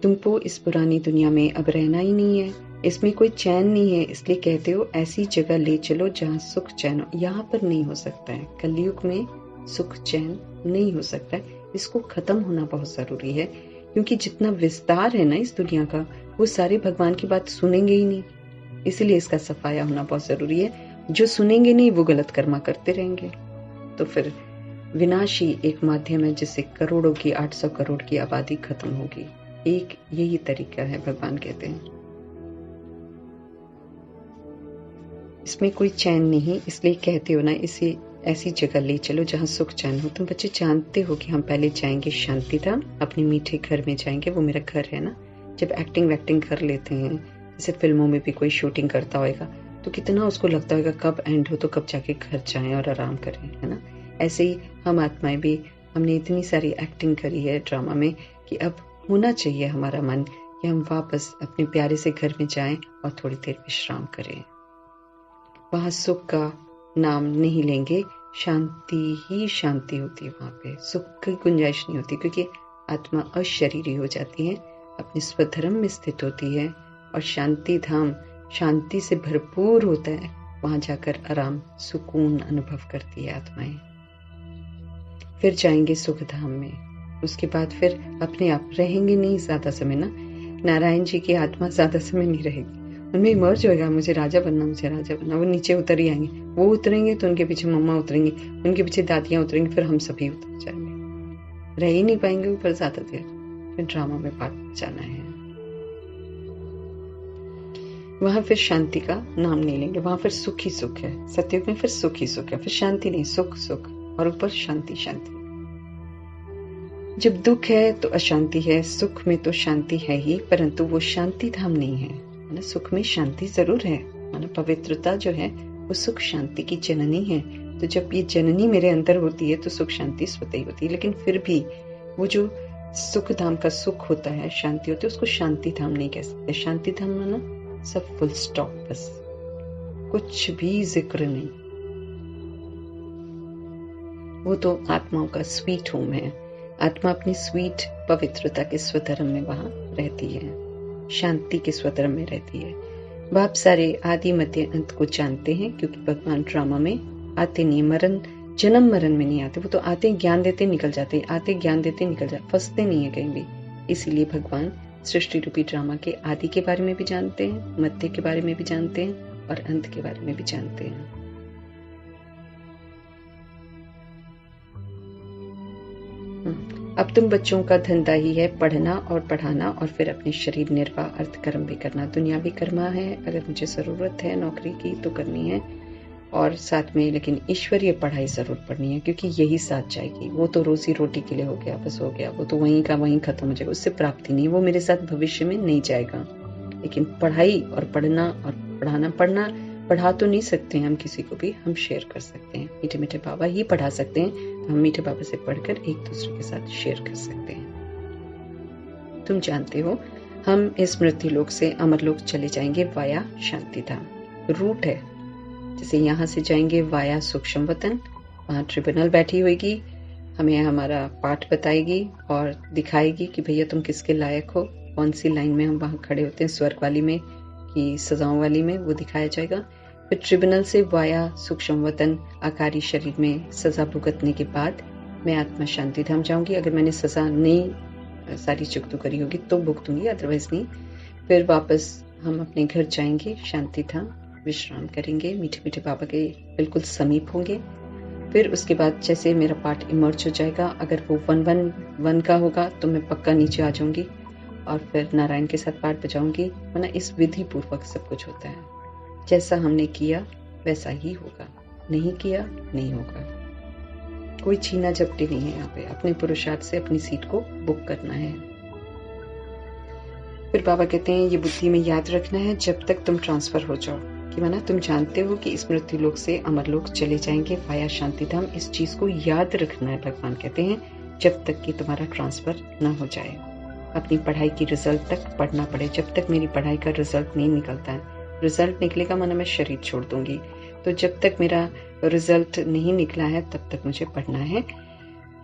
तुमको इस पुरानी दुनिया में अब रहना ही नहीं है, इसमें कोई चैन नहीं है, इसलिए कहते हो ऐसी जगह ले चलो जहाँ सुख चैन हो। यहाँ पर नहीं हो सकता है, कलयुग में सुख चैन नहीं हो सकता है, इसको खत्म होना बहुत जरूरी है। क्योंकि जितना विस्तार है ना इस दुनिया का, वो सारे भगवान की बात सुनेंगे ही नहीं, इसलिए इसका सफाया होना बहुत जरूरी है। जो सुनेंगे नहीं वो गलत कर्मा करते रहेंगे, तो फिर विनाश ही एक माध्यम है जिससे करोड़ों की 800 करोड़ की आबादी खत्म होगी। एक यही तरीका है, भगवान कहते हैं इसमें कोई चैन नहीं, इसलिए कहते हो ना इसे ऐसी जगह ले चलो जहाँ सुख चैन हो। तुम बच्चे जानते हो कि हम पहले जाएंगे शांति धाम, अपने मीठे घर में जाएंगे, वो मेरा घर है ना। जब एक्टिंग वैक्टिंग कर लेते हैं, जैसे फिल्मों में भी कोई शूटिंग करता होगा, तो कितना उसको लगता होगा कब एंड हो तो कब जाके घर जाएं और आराम करें, है ना। ऐसे ही हम आत्माएं भी, हमने इतनी सारी एक्टिंग करी है ड्रामा में कि अब होना चाहिए हमारा मन कि हम वापस अपने प्यारे से घर में जाएं और थोड़ी देर विश्राम करें। वहां सुख का नाम नहीं लेंगे, शांति ही शांति होती है, वहां पे सुख की गुंजाइश नहीं होती, क्योंकि आत्मा अशरीरी हो जाती है, अपने स्वधर्म में स्थित होती है और शांति धाम शांति से भरपूर होता है। वहां जाकर आराम सुकून अनुभव करती है आत्माएं। फिर जाएंगे सुख धाम में। उसके बाद फिर अपने आप रहेंगे नहीं ज्यादा समय ना। नारायण जी की आत्मा ज्यादा समय नहीं रहेगी, उनमें इमर्ज होगा, मुझे राजा बनना, मुझे राजा बनना। वो नीचे उतर ही आएंगे। वो उतरेंगे तो उनके पीछे मम्मा उतरेंगी, उनके पीछे दादियां उतरेंगी, फिर हम सभी उतर जाएंगे। रह ही नहीं पाएंगे ऊपर ज्यादा देर। फिर ड्रामा में पार्ट जाना है। वहां फिर शांति का नाम नहीं लेंगे, वहां फिर सुख ही सुख है। सतयुग में फिर सुख ही सुख है, फिर शांति नहीं, सुख सुख, और ऊपर शांति शांति। जब दुख है तो अशांति है, सुख में तो शांति है ही, परंतु वो शांति धाम नहीं है। ना सुख में शांति जरूर है, माना पवित्रता जो है वो सुख शांति की जननी है। तो जब ये जननी मेरे अंदर होती है तो सुख शांति स्वतः ही होती है। लेकिन फिर भी वो जो सुख धाम का सुख होता है, शांति होती है, उसको शांति धाम नहीं कह सकते। शांति धाम माना सब फुल स्टॉप, बस कुछ भी जिक्र नहीं। वो तो आत्माओं का स्वीट होम है। आत्मा अपनी स्वीट पवित्रता के स्वधर्म में वहां रहती है, शांति के स्वधर्म में रहती है। बाप सारे आदि मध्य अंत को जानते हैं, क्योंकि भगवान ड्रामा में आते नहीं, मरण जन्म मरण में नहीं आते। वो तो आते ज्ञान देते निकल जाते, आते ज्ञान देते निकल जाते, फंसते नहीं है कहीं भी। इसीलिए भगवान सृष्टि रूपी ड्रामा के आदि के बारे में भी जानते हैं, मध्य के बारे में भी जानते हैं और अंत के बारे में भी जानते हैं। अब तुम बच्चों का धंधा ही है पढ़ना और पढ़ाना, और फिर अपने शरीर निर्वाह अर्थ कर्म भी करना। दुनिया भी करना है, अगर मुझे जरूरत है नौकरी की तो करनी है, और साथ में लेकिन ईश्वरीय पढ़ाई जरूर पढ़नी है, क्योंकि यही साथ जाएगी। वो तो रोजी रोटी के लिए हो गया, बस हो गया, वो तो वहीं का वहीं खत्म हो जाएगा, उससे प्राप्ति नहीं, वो मेरे साथ भविष्य में नहीं जाएगा। लेकिन पढ़ाई और पढ़ना और पढ़ाना, पढ़ना पढ़ा तो नहीं सकते हैं हम किसी को भी, हम शेयर कर सकते हैं। मीठे मीठे बाबा ही पढ़ा सकते हैं, तो हम मीठे बाबा से पढ़कर एक दूसरे के साथ शेयर कर सकते हैं। तुम जानते हो हम इस मृत्यु लोक से अमर लोक चले जाएंगे वाया शांति धाम। रूट है, जैसे यहाँ से जाएंगे वाया सूक्ष्म वतन, वहाँ ट्रिब्यूनल बैठी होगी, हमें हमारा पाठ बताएगी और दिखाएगी कि भैया तुम किसके लायक हो, कौन सी लाइन में हम वहाँ खड़े होते हैं, स्वर्ग वाली में कि सजाओं वाली में, वो दिखाया जाएगा। फिर ट्रिब्यूनल से वाया सूक्ष्म वतन आकारी शरीर में सजा भुगतने के बाद मैं आत्मा शांति धाम जाऊंगी। अगर मैंने सजा नहीं सारी चुकतू करी होगी तो भुगतूंगी, अदरवाइज नहीं। फिर वापस हम अपने घर जाएंगे शांति धाम, विश्राम करेंगे, मीठे मीठे बाबा के बिल्कुल समीप होंगे। फिर उसके बाद जैसे मेरा पाठ इमर्ज हो जाएगा, अगर वो 111 का होगा तो मैं पक्का नीचे आ जाऊंगी और फिर नारायण के साथ पाठ बजाऊंगी। वरना इस विधि पूर्वक सब कुछ होता है, जैसा हमने किया वैसा ही होगा, नहीं किया नहीं होगा। कोई छीना झपटी नहीं है यहाँ पे, अपने पुरुषार्थ से अपनी सीट को बुक करना है। फिर बाबा कहते हैं ये बुद्धि में याद रखना है जब तक तुम ट्रांसफर हो जाओ, कि माना तुम जानते हो कि इस मृत्यु लोक से अमर लोक चले जाएंगे वाया शांति धाम। इस चीज को याद रखना है, भगवान कहते हैं, जब तक कि तुम्हारा ट्रांसफर ना हो जाए। अपनी पढ़ाई की रिजल्ट तक पढ़ना पड़े। जब तक मेरी पढ़ाई का रिजल्ट नहीं निकलता है, रिजल्ट निकलेगा माना मैं शरीर छोड़ दूंगी, तो जब तक मेरा रिजल्ट नहीं निकला है तब तक मुझे पढ़ना है।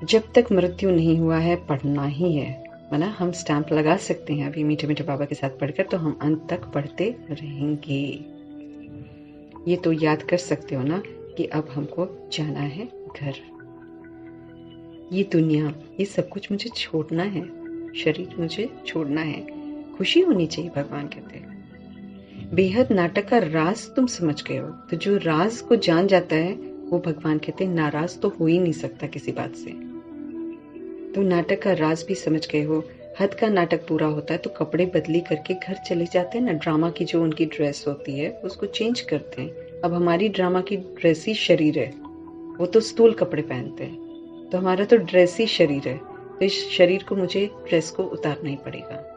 जब तक मृत्यु नहीं हुआ है पढ़ना ही है। माना हम स्टैंप लगा सकते हैं अभी मीठे मीठे बाबा के साथ पढ़कर, तो हम अंत तक पढ़ते रहेंगे। ये तो याद कर सकते हो ना कि अब हमको जाना है घर। ये दुनिया, ये सब कुछ मुझे छोड़ना है, शरीर मुझे छोड़ना है। खुशी होनी चाहिए, भगवान कहते हैं। बेहद नाटक का राज तुम समझ गए हो, तो जो राज को जान जाता है वो भगवान कहते हैं नाराज तो हो ही नहीं सकता किसी बात से। तो नाटक का राज भी समझ गए हो। हद का नाटक पूरा होता है तो कपड़े बदली करके घर चले जाते हैं ना। ड्रामा की जो उनकी ड्रेस होती है उसको चेंज करते हैं। अब हमारी ड्रामा की ड्रेस ही शरीर है, वो तो स्थूल कपड़े पहनते हैं, तो हमारा तो ड्रेस ही शरीर है। तो इस शरीर को मुझे ड्रेस को उतारना ही पड़ेगा।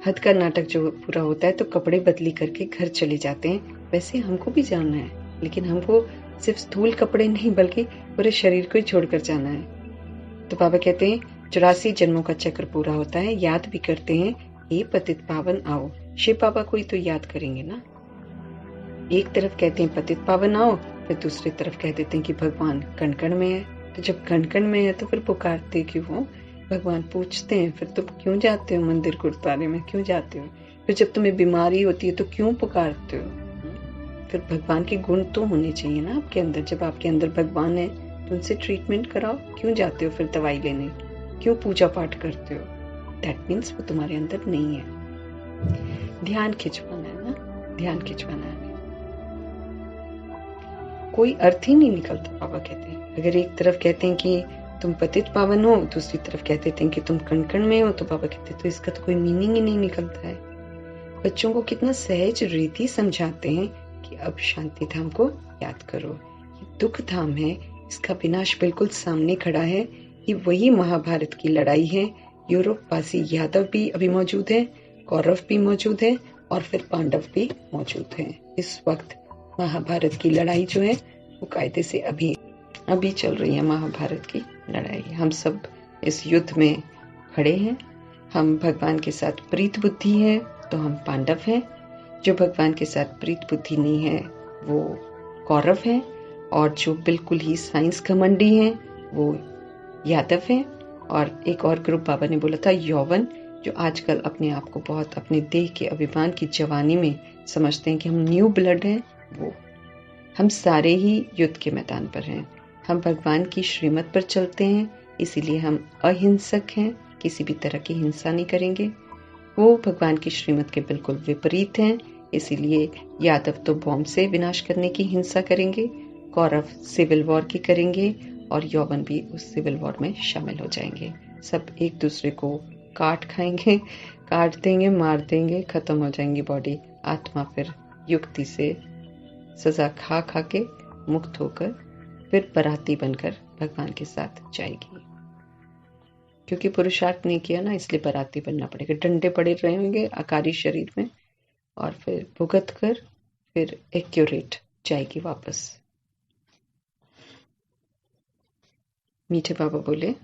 हद का नाटक जो पूरा होता है तो कपड़े बदली करके घर चले जाते हैं। वैसे हमको भी जाना है, लेकिन हमको सिर्फ स्थूल कपड़े नहीं बल्कि पूरे शरीर को ही छोड़कर जाना है। तो बाबा कहते हैं 84 जन्मों का चक्र पूरा होता है। याद भी करते हैं, ये पतित पावन आओ। शिव बाबा को ही तो याद करेंगे ना। एक तरफ कहते हैं पतित पावन आओ, फिर दूसरी तरफ कह देते हैं कि भगवान कण कण में है। तो जब कण कण में है तो फिर पुकारते क्यों हो? भगवान पूछते हैं फिर तुम क्यों जाते हो मंदिर गुरुद्वारे में, क्यों जाते हो? फिर जब तुम्हें बीमारी होती है तो क्यों पुकारते हो? फिर भगवान के गुण तो होने चाहिए ना आपके अंदर। जब आपके अंदर भगवान है तो उनसे ट्रीटमेंट कराओ। क्यों जाते हो फिर दवाई लेने? क्यों पूजा पाठ करते हो? दैट मीन्स वो तुम्हारे अंदर नहीं है। ध्यान खिंचवाना है ना, ध्यान खिंचवाना है। कोई अर्थ ही नहीं निकलता, बाबा कहते हैं। अगर एक तरफ कहते हैं कि तुम पतित पावन हो, दूसरी तरफ कह देते हैं कि तुम कण कण में हो, तो बाबा कहते हैं तो इसका तो कोई मीनिंग ही नहीं निकलता है। बच्चों को कितना सहज रीति समझाते हैं कि अब शांति धाम को याद करो। ये दुख धाम है, इसका विनाश बिल्कुल सामने खड़ा है। ये वही महाभारत की लड़ाई है। यूरोपवासी यादव भी अभी मौजूद है, कौरव भी मौजूद है और फिर पांडव भी मौजूद हैं। इस वक्त महाभारत की लड़ाई जो है वो कायदे से अभी चल रही है। महाभारत की लड़ाई, हम सब इस युद्ध में खड़े हैं। हम भगवान के साथ प्रीत बुद्धि है तो हम पांडव हैं। जो भगवान के साथ प्रीत बुद्धि नहीं है वो कौरव है, और जो बिल्कुल ही साइंस घमंडी हैं वो यादव हैं। और एक और ग्रुप बाबा ने बोला था यौवन, जो आजकल अपने आप को बहुत अपने देह के अभिमान की जवानी में समझते हैं कि हम न्यू ब्लड हैं। वो हम सारे ही युद्ध के मैदान पर हैं। हम भगवान की श्रीमत पर चलते हैं, इसीलिए हम अहिंसक हैं, किसी भी तरह की हिंसा नहीं करेंगे। वो भगवान की श्रीमत के बिल्कुल विपरीत हैं, इसीलिए यादव तो बॉम्ब से विनाश करने की हिंसा करेंगे, कौरव सिविल वॉर की करेंगे और यौवन भी उस सिविल वॉर में शामिल हो जाएंगे। सब एक दूसरे को काट खाएंगे, काट देंगे, मार देंगे, खत्म हो जाएंगी बॉडी। आत्मा फिर युक्ति से सजा खा खा के मुक्त होकर फिर बराती बनकर भगवान के साथ जाएगी। क्योंकि पुरुषार्थ नहीं किया ना, इसलिए बराती बनना पड़ेगा। डंडे पड़े रहेंगे आकारी शरीर में और फिर भुगत कर फिर एक्यूरेट जाएगी वापस। मीठे बाबा बोले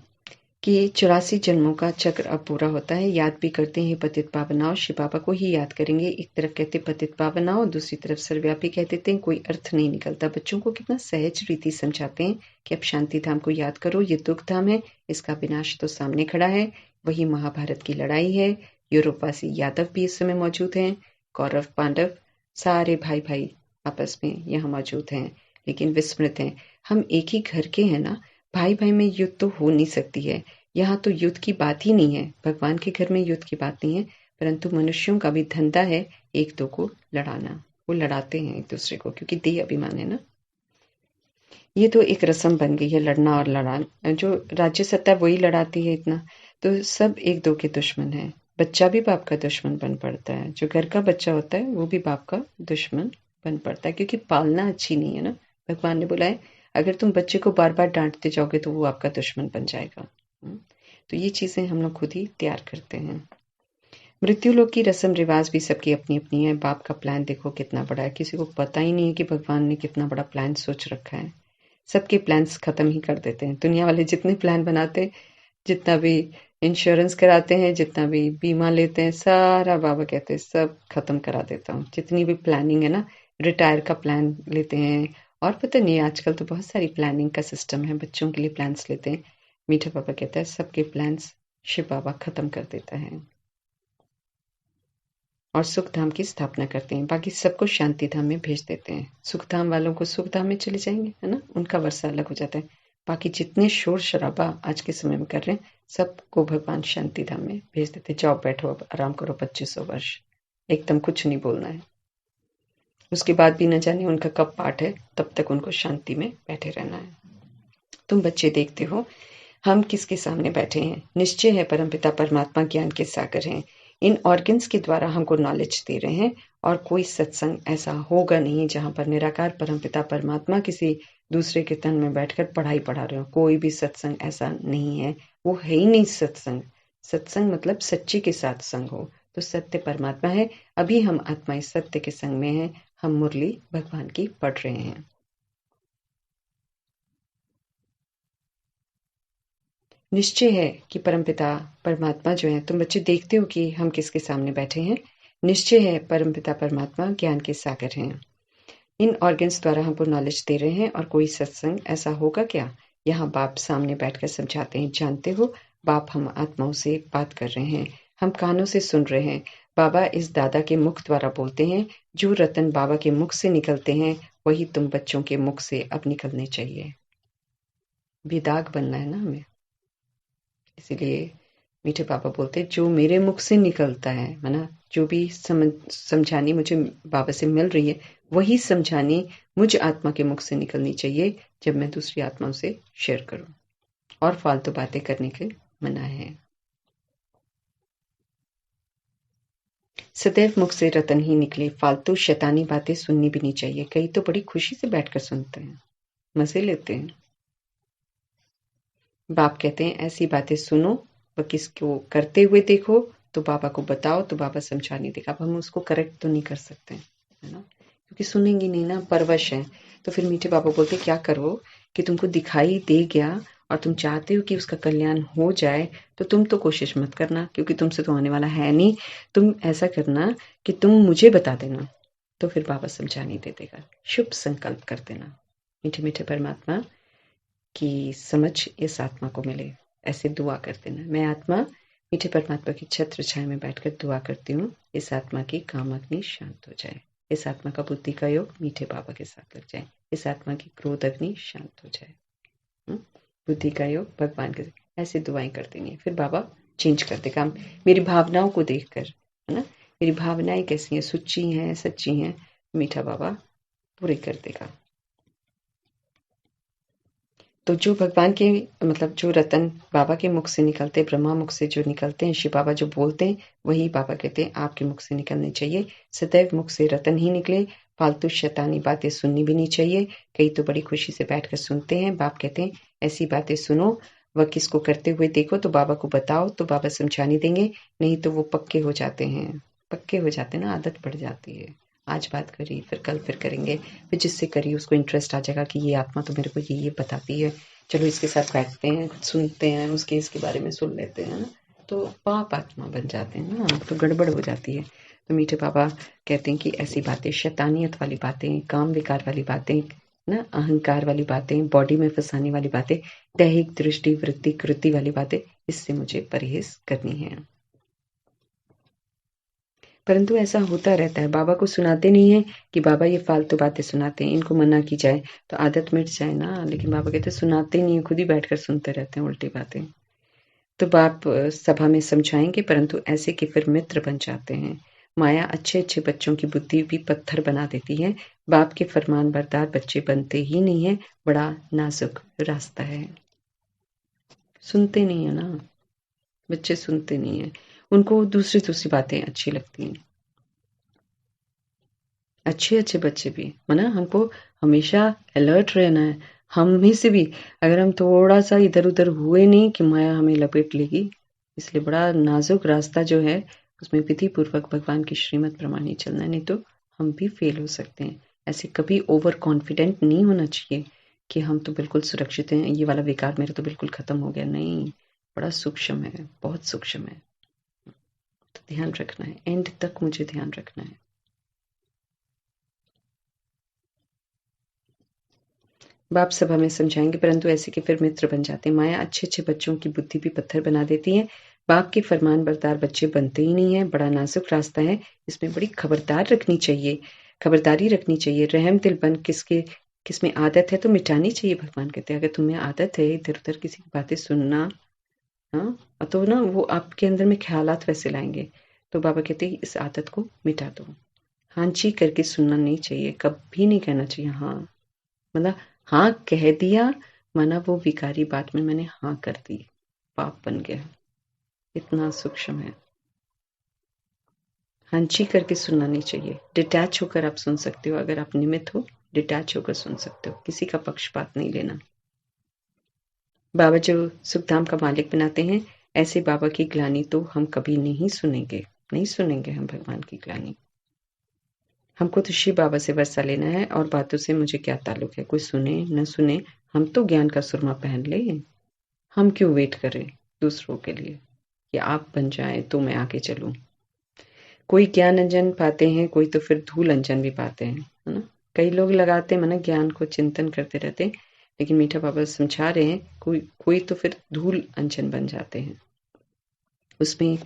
कि 84 जन्मों का चक्र अब पूरा होता है। याद भी करते हैं पतित पावनाओ, शिव बाबा को ही याद करेंगे। एक तरफ कहते पतित पावनाओ, दूसरी तरफ सर्वव्यापी कह देते हैं, कोई अर्थ नहीं निकलता। बच्चों को कितना सहज रीति समझाते हैं कि अब शांति धाम को याद करो, ये दुख धाम है, इसका विनाश तो सामने खड़ा है। वही महाभारत की लड़ाई है। यूरोपवासी यादव भी इस समय मौजूद हैं, कौरव पांडव सारे भाई भाई आपस में यहाँ मौजूद हैं, लेकिन विस्मृत हैं। हम एक ही घर के हैं ना, भाई भाई में युद्ध तो हो नहीं सकती है। यहाँ तो युद्ध की बात ही नहीं है, भगवान के घर में युद्ध की बात नहीं है, परंतु मनुष्यों का भी धंधा है एक दो को लड़ाना। वो लड़ाते हैं एक दूसरे को, क्योंकि देह अभिमान है ना। ये तो एक रस्म बन गई है, लड़ना और लड़ाना। जो राज्य सत्ता वही लड़ाती है इतना, तो सब एक दो के दुश्मन है। बच्चा भी बाप का दुश्मन बन पड़ता है। जो घर का बच्चा होता है वो भी बाप का दुश्मन बन पड़ता है, क्योंकि पालना अच्छी नहीं है ना। भगवान ने बोला है अगर तुम बच्चे को बार बार डांटते जाओगे तो वो आपका दुश्मन बन जाएगा। तो ये चीजें हम लोग खुद ही तैयार करते हैं। मृत्यु लोक की रस्म रिवाज भी सबकी अपनी अपनी है। बाप का प्लान देखो कितना बड़ा है, किसी को पता ही नहीं है कि भगवान ने कितना बड़ा प्लान सोच रखा है। सबके प्लान्स खत्म ही कर देते हैं। दुनिया वाले जितने प्लान बनाते हैं, जितना भी इंश्योरेंस कराते हैं, जितना भी बीमा लेते हैं, सारा बाबा कहते हैं सब खत्म करा देता हूँ। जितनी भी प्लानिंग है ना, रिटायर का प्लान लेते हैं, और पता नहीं आजकल तो बहुत सारी प्लानिंग का सिस्टम है, बच्चों के लिए प्लान्स लेते हैं। मीठा बाबा कहता है सबके प्लान्स शिव बाबा खत्म कर देता है और सुख धाम की स्थापना करते हैं। बाकी सबको शांति धाम में भेज देते हैं। सुख धाम वालों को सुख धाम में चले जाएंगे, है ना, उनका वर्षा अलग हो जाता है। बाकी जितने शोर शराबा आज के समय में कर रहे हैं, सबको भगवान शांति धाम में भेज देते। जाओ बैठो, अब आराम करो 2500 वर्ष, एकदम कुछ नहीं बोलना है। उसके बाद भी न जाने उनका कब पाठ है, तब तक उनको शांति में बैठे रहना है। तुम बच्चे देखते हो हम किसके सामने बैठे हैं। निश्चय है परमपिता परमात्मा ज्ञान के सागर हैं। इन ऑर्गन्स के द्वारा हमको नॉलेज दे रहे हैं, और कोई सत्संग ऐसा होगा नहीं जहां पर निराकार परमपिता परमात्मा किसी दूसरे के तन में बैठकर पढ़ाई पढ़ा रहे हो। कोई भी सत्संग ऐसा नहीं है, वो है ही नहीं सत्संग। सत्संग मतलब सच्चे के साथ संग हो, तो सत्य परमात्मा है। अभी हम आत्मा इस सत्य के संग में हैं। हम मुरली भगवान की पढ़ रहे हैं। निश्चय है कि परमपिता परमात्मा जो है, तुम बच्चे देखते हो कि हम किसके सामने बैठे हैं। निश्चय है परमपिता परमात्मा ज्ञान के सागर हैं। इन ऑर्गन्स द्वारा हमको नॉलेज दे रहे हैं और कोई सत्संग ऐसा होगा क्या? यहाँ बाप सामने बैठकर समझाते हैं, जानते हो बाप हम आत्माओं से बात कर रहे हैं, हम कानों से सुन रहे हैं। बाबा इस दादा के मुख द्वारा बोलते हैं, जो रतन बाबा के मुख से निकलते हैं वही तुम बच्चों के मुख से अब निकलने चाहिए। विदाग बनना है ना हमें, इसीलिए मीठे पापा बोलते हैं जो मेरे मुख से निकलता है ना, जो भी समझानी मुझे बाबा से मिल रही है वही समझानी मुझ आत्मा के मुख से निकलनी चाहिए जब मैं दूसरी आत्माओं से शेयर करूं, और फालतू बातें करने के मना है। सदैव मुख से रतन ही निकले, फालतू शैतानी बातें सुननी भी नहीं चाहिए। कई तो बड़ी खुशी से बैठकर सुनते हैं, मजे लेते हैं। बाप कहते हैं ऐसी बातें सुनो व किसको करते हुए देखो तो बाबा को बताओ तो बाबा समझा नहीं देगा। अब हम उसको करेक्ट तो नहीं कर सकते, है ना, क्योंकि सुनेंगी नहीं ना, परवश है। तो फिर मीठे बाबा बोलते क्या करो कि तुमको दिखाई दे गया और तुम चाहते हो कि उसका कल्याण हो जाए तो तुम तो कोशिश मत करना, क्योंकि तुमसे तो होने वाला है नहीं। तुम ऐसा करना कि तुम मुझे बता देना, तो फिर बाबा समझा नहीं दे देगा। शुभ संकल्प कर देना। मीठे मीठे परमात्मा की समझ इस आत्मा को मिले, ऐसे दुआ कर देना। मैं आत्मा मीठे परमात्मा की छत्र छाया में बैठकर दुआ करती हूँ, इस आत्मा की काम अग्नि शांत हो जाए, इस आत्मा का बुद्धि का योग मीठे बाबा के साथ लग जाए, इस आत्मा की क्रोध अग्नि शांत हो जाए, बुद्धि का योग भगवान के साथ। ऐसे दुआएं कर देंगे, फिर बाबा चेंज कर देगा मेरी भावनाओं को देखकर, है ना। मेरी भावनाएं कैसी हैं, सच्ची हैं, सच्ची हैं, मीठा बाबा पूरी कर देगा। तो जो भगवान के मतलब जो रतन बाबा के मुख से निकलते, ब्रह्मा मुख से जो निकलते हैं, शिव बाबा जो बोलते हैं वही बाबा कहते हैं आपके मुख से निकलने चाहिए। सदैव मुख से रतन ही निकले, फालतू शैतानी बातें सुननी भी नहीं चाहिए। कई तो बड़ी खुशी से बैठकर सुनते हैं। बाप कहते हैं ऐसी बातें सुनो व किसको करते हुए देखो तो बाबा को बताओ तो बाबा समझा नहीं देंगे, नहीं तो वो पक्के हो जाते हैं। पक्के हो जाते हैं ना, आदत पड़ जाती है। आज बात करी फिर कल फिर करेंगे, फिर जिससे करी उसको इंटरेस्ट आ जाएगा कि ये आत्मा तो मेरे को ये बताती है, चलो इसके साथ बैठते हैं, सुनते हैं, उसके इसके बारे में सुन लेते हैं ना, तो पाप आत्मा बन जाते हैं ना, तो गड़बड़ हो जाती है। तो मीठे बाबा कहते हैं कि ऐसी बातें, शैतानियत वाली बातें, काम विकार वाली बातें ना, अहंकार वाली बातें, बॉडी में फंसाने वाली बातें, दैहिक दृष्टि वृत्ति कृति वाली बातें, इससे मुझे परहेज करनी है। परंतु ऐसा होता रहता है, बाबा को सुनाते नहीं है कि बाबा ये फालतू बातें सुनाते हैं, इनको मना की जाए तो आदत मिट जाए ना, लेकिन बाबा कहते सुनाते नहीं है, खुद ही बैठकर सुनते रहते हैं उल्टी बातें। तो बाप सभा में समझाएंगे, परंतु ऐसे कि फिर मित्र बन जाते हैं। माया अच्छे अच्छे बच्चों की बुद्धि भी पत्थर बना देती है। बाप के फरमान बरदार बच्चे बनते ही नहीं है, बड़ा नाजुक रास्ता है। सुनते नहीं है ना बच्चे, सुनते नहीं है, उनको दूसरी दूसरी बातें अच्छी लगती हैं। अच्छे अच्छे बच्चे भी, है ना, हमको हमेशा अलर्ट रहना है। हम में से भी अगर हम थोड़ा सा इधर उधर हुए नहीं कि माया हमें लपेट लेगी, इसलिए बड़ा नाजुक रास्ता जो है उसमें विधि पूर्वक भगवान की श्रीमत प्रमाण ही चलना है, नहीं तो हम भी फेल हो सकते हैं। ऐसे कभी ओवर कॉन्फिडेंट नहीं होना चाहिए कि हम तो बिल्कुल सुरक्षित हैं, ये वाला विकार मेरा तो बिल्कुल खत्म हो गया, नहीं, बड़ा सूक्ष्म है, बहुत सूक्ष्म है। तो ध्यान रखना है, एंड तक मुझे ध्यान रखना है। बाप सभा में समझाएंगे, परंतु ऐसे के फिर मित्र बन जाते हैं। माया अच्छे अच्छे बच्चों की बुद्धि भी पत्थर बना देती है। बाप के फरमान बरदार बच्चे बनते ही नहीं है, बड़ा नाजुक रास्ता है, इसमें बड़ी खबरदार रखनी चाहिए, खबरदारी रखनी चाहिए। रहम दिल बन किसके किसमें आदत है तो मिटानी चाहिए। भगवान कहते हैं अगर तुम्हें आदत है इधर उधर किसी की बातें सुनना, हाँ, तो ना वो आपके अंदर में ख्यालात वैसे लाएंगे, तो बाबा कहते हैं इस आदत को मिटा दो। हाँ जी करके सुनना नहीं चाहिए, कभी नहीं कहना चाहिए हाँ, मतलब हाँ कह दिया माना वो विकारी बात में मैंने हाँ कर दी, पाप बन गया, इतना सूक्ष्म है। हाँ जी करके सुनना नहीं चाहिए, डिटैच होकर आप सुन सकते हो, अगर आप निमित्त हो डिटैच होकर सुन सकते हो, किसी का पक्षपात नहीं लेना। बाबा जो सुखधाम का मालिक बनाते हैं, ऐसे बाबा की ग्लानी तो हम कभी नहीं सुनेंगे, नहीं सुनेंगे हम भगवान की ग्लानी। हमको तो शिव बाबा से वर्षा लेना है, और बातों से मुझे क्या ताल्लुक है, कोई सुने न सुने, हम तो ज्ञान का सुरमा पहन ले। हम क्यों वेट करें दूसरों के लिए कि आप बन जाएं तो मैं आगे चलूं। कोई ज्ञान अंजन पाते हैं, कोई तो फिर धूल अंजन भी पाते हैं, है ना। कई लोग लगाते हैं मन ज्ञान को, चिंतन करते रहते हैं, लेकिन मीठा बाबा समझा रहे हैं कोई तो फिर धूल अंजन बन जाते हैं, उसमें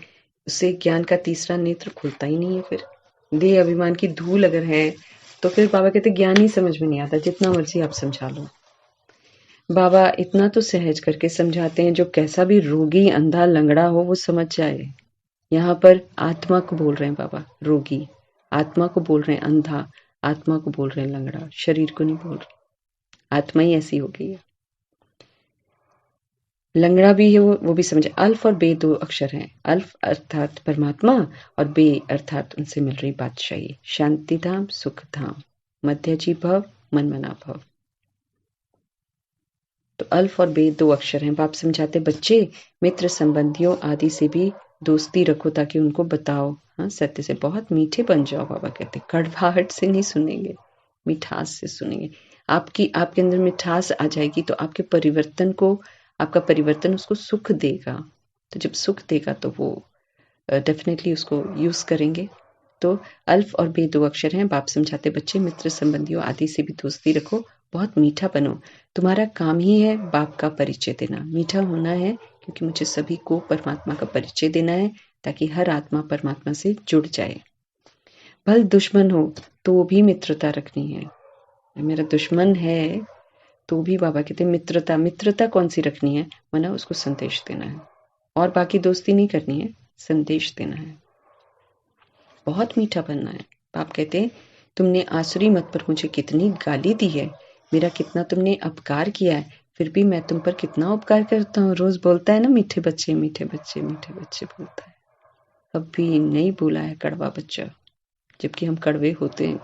उससे ज्ञान का तीसरा नेत्र खुलता ही नहीं है। फिर देह अभिमान की धूल अगर है तो फिर बाबा कहते ज्ञान ही समझ में नहीं आता, जितना मर्जी आप समझा लो। बाबा इतना तो सहज करके समझाते हैं जो कैसा भी रोगी, अंधा, लंगड़ा हो वो समझ जाए। यहाँ पर आत्मा को बोल रहे हैं बाबा रोगी, आत्मा को बोल रहे हैं अंधा, आत्मा को बोल रहे हैं लंगड़ा, शरीर को नहीं बोल रहे। आत्मा ही ऐसी हो गई है। लंगड़ा भी है वो भी समझे। अल्फ और बे 2 अक्षर हैं। अल्फ अर्थात परमात्मा और बे अर्थात उनसे मिल रही बादशाही, शांति धाम, सुख धाम, मध्यजी भव, मनमना भव। तो अल्फ और बे 2 अक्षर हैं। बाप समझाते बच्चे मित्र संबंधियों आदि से भी दोस्ती रखो ताकि उनको बताओ, हाँ सत्य से बहुत मीठे बन जाओ। बाबा कहते कड़वाहट से नहीं सुनेंगे, मिठास से सुनेंगे। आपके अंदर मिठास आ जाएगी तो आपके परिवर्तन को, आपका परिवर्तन उसको सुख देगा। तो जब सुख देगा तो वो डेफिनेटली उसको यूज करेंगे। तो अल्फ और बे 2 अक्षर हैं। बाप समझाते बच्चे मित्र संबंधियों आदि से भी दोस्ती रखो, बहुत मीठा बनो। तुम्हारा काम ही है बाप का परिचय देना। मीठा होना है क्योंकि मुझे सभी को परमात्मा का परिचय देना है ताकि हर आत्मा परमात्मा से जुड़ जाए। भले दुश्मन हो तो भी मित्रता रखनी है। मेरा दुश्मन है तो भी बाबा कहते मित्रता कौन सी रखनी है? मना उसको संदेश देना है, और बाकी दोस्ती नहीं करनी है, संदेश देना है, बहुत मीठा बनना है। बाप कहते तुमने आसुरी मत पर मुझे कितनी गाली दी है, मेरा कितना तुमने अपकार किया है, फिर भी मैं तुम पर कितना उपकार करता हूँ। रोज बोलता है ना मीठे बच्चे मीठे बच्चे मीठे बच्चे बोलता है, अब भी नहीं बोला है कड़वा बच्चा, जबकि हम कड़वे होते हैं।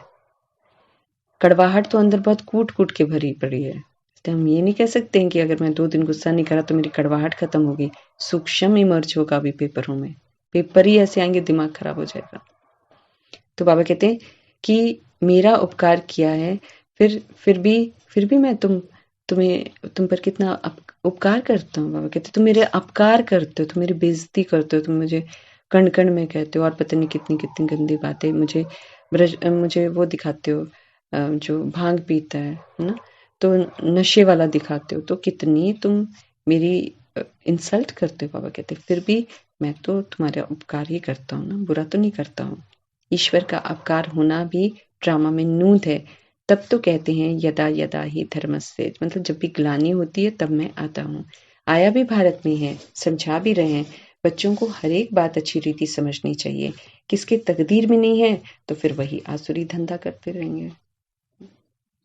कड़वाहट तो अंदर बहुत कूट कूट के भरी पड़ी है। तो हम ये नहीं कह सकते हैं कि अगर मैं 2 दिन गुस्सा नहीं करा तो मेरी कड़वाहट खत्म होगी। सूक्ष्म इमर्ज होगा अभी पेपरों में, पेपर ही ऐसे आएंगे, दिमाग खराब हो जाएगा। तो बाबा कहते हैं कि मेरा उपकार किया है, फिर भी मैं तुम पर कितना उपकार करता हूँ। बाबा कहते तुम मेरे अपकार करते हो, तुम मेरी बेइज्जती करते हो, तुम मुझे कण कण में कहते हो और पता नहीं कितनी कितनी गंदी बातें मुझे वो दिखाते हो, जो भांग पीता है ना, तो नशे वाला दिखाते हो, तो कितनी तुम मेरी इंसल्ट करते हो। बाबा कहते फिर भी मैं तो तुम्हारा उपकार ही करता हूँ ना, बुरा तो नहीं करता हूँ। ईश्वर का अपकार होना भी ड्रामा में नूंद है। तब तो कहते हैं यदा यदा ही धर्मस्य, मतलब जब भी ग्लानि होती है तब मैं आता हूँ। आया भी भारत में है, समझा भी रहे हैं बच्चों को हर एक बात अच्छी रीति समझनी चाहिए। किसके तकदीर में नहीं है तो फिर वही आसुरी धंधा करते रहेंगे,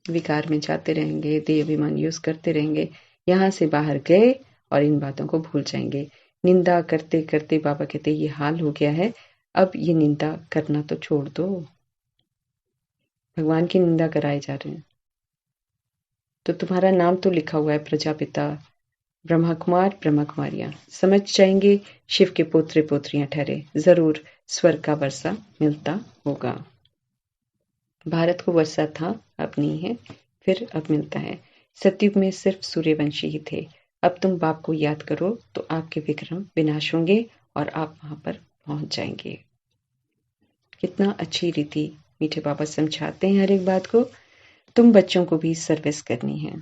विकार में जाते रहेंगे, देह अभिमान यूज करते रहेंगे। यहाँ से बाहर गए और इन बातों को भूल जाएंगे। निंदा करते करते बाबा कहते ये हाल हो गया है, अब ये निंदा करना तो छोड़ दो। भगवान की निंदा कराए जा रहे हैं तो तुम्हारा नाम तो लिखा हुआ है प्रजापिता, ब्रह्मा कुमार, ब्रह्मा कुमारियां, समझ जाएंगे शिव के पोत्रे पोत्रियां ठहरे, जरूर स्वर्ग का वर्षा मिलता होगा। भारत को वर्षा था, अब नहीं है, फिर अब मिलता है। सतयुग में सिर्फ सूर्यवंशी ही थे, अब तुम बाप को याद करो तो आपके विक्रम विनाश होंगे और आप वहां पर पहुंच जाएंगे। कितना अच्छी रीति मीठे बाबा समझाते हैं हर एक बात को। तुम बच्चों को भी सर्विस करनी है।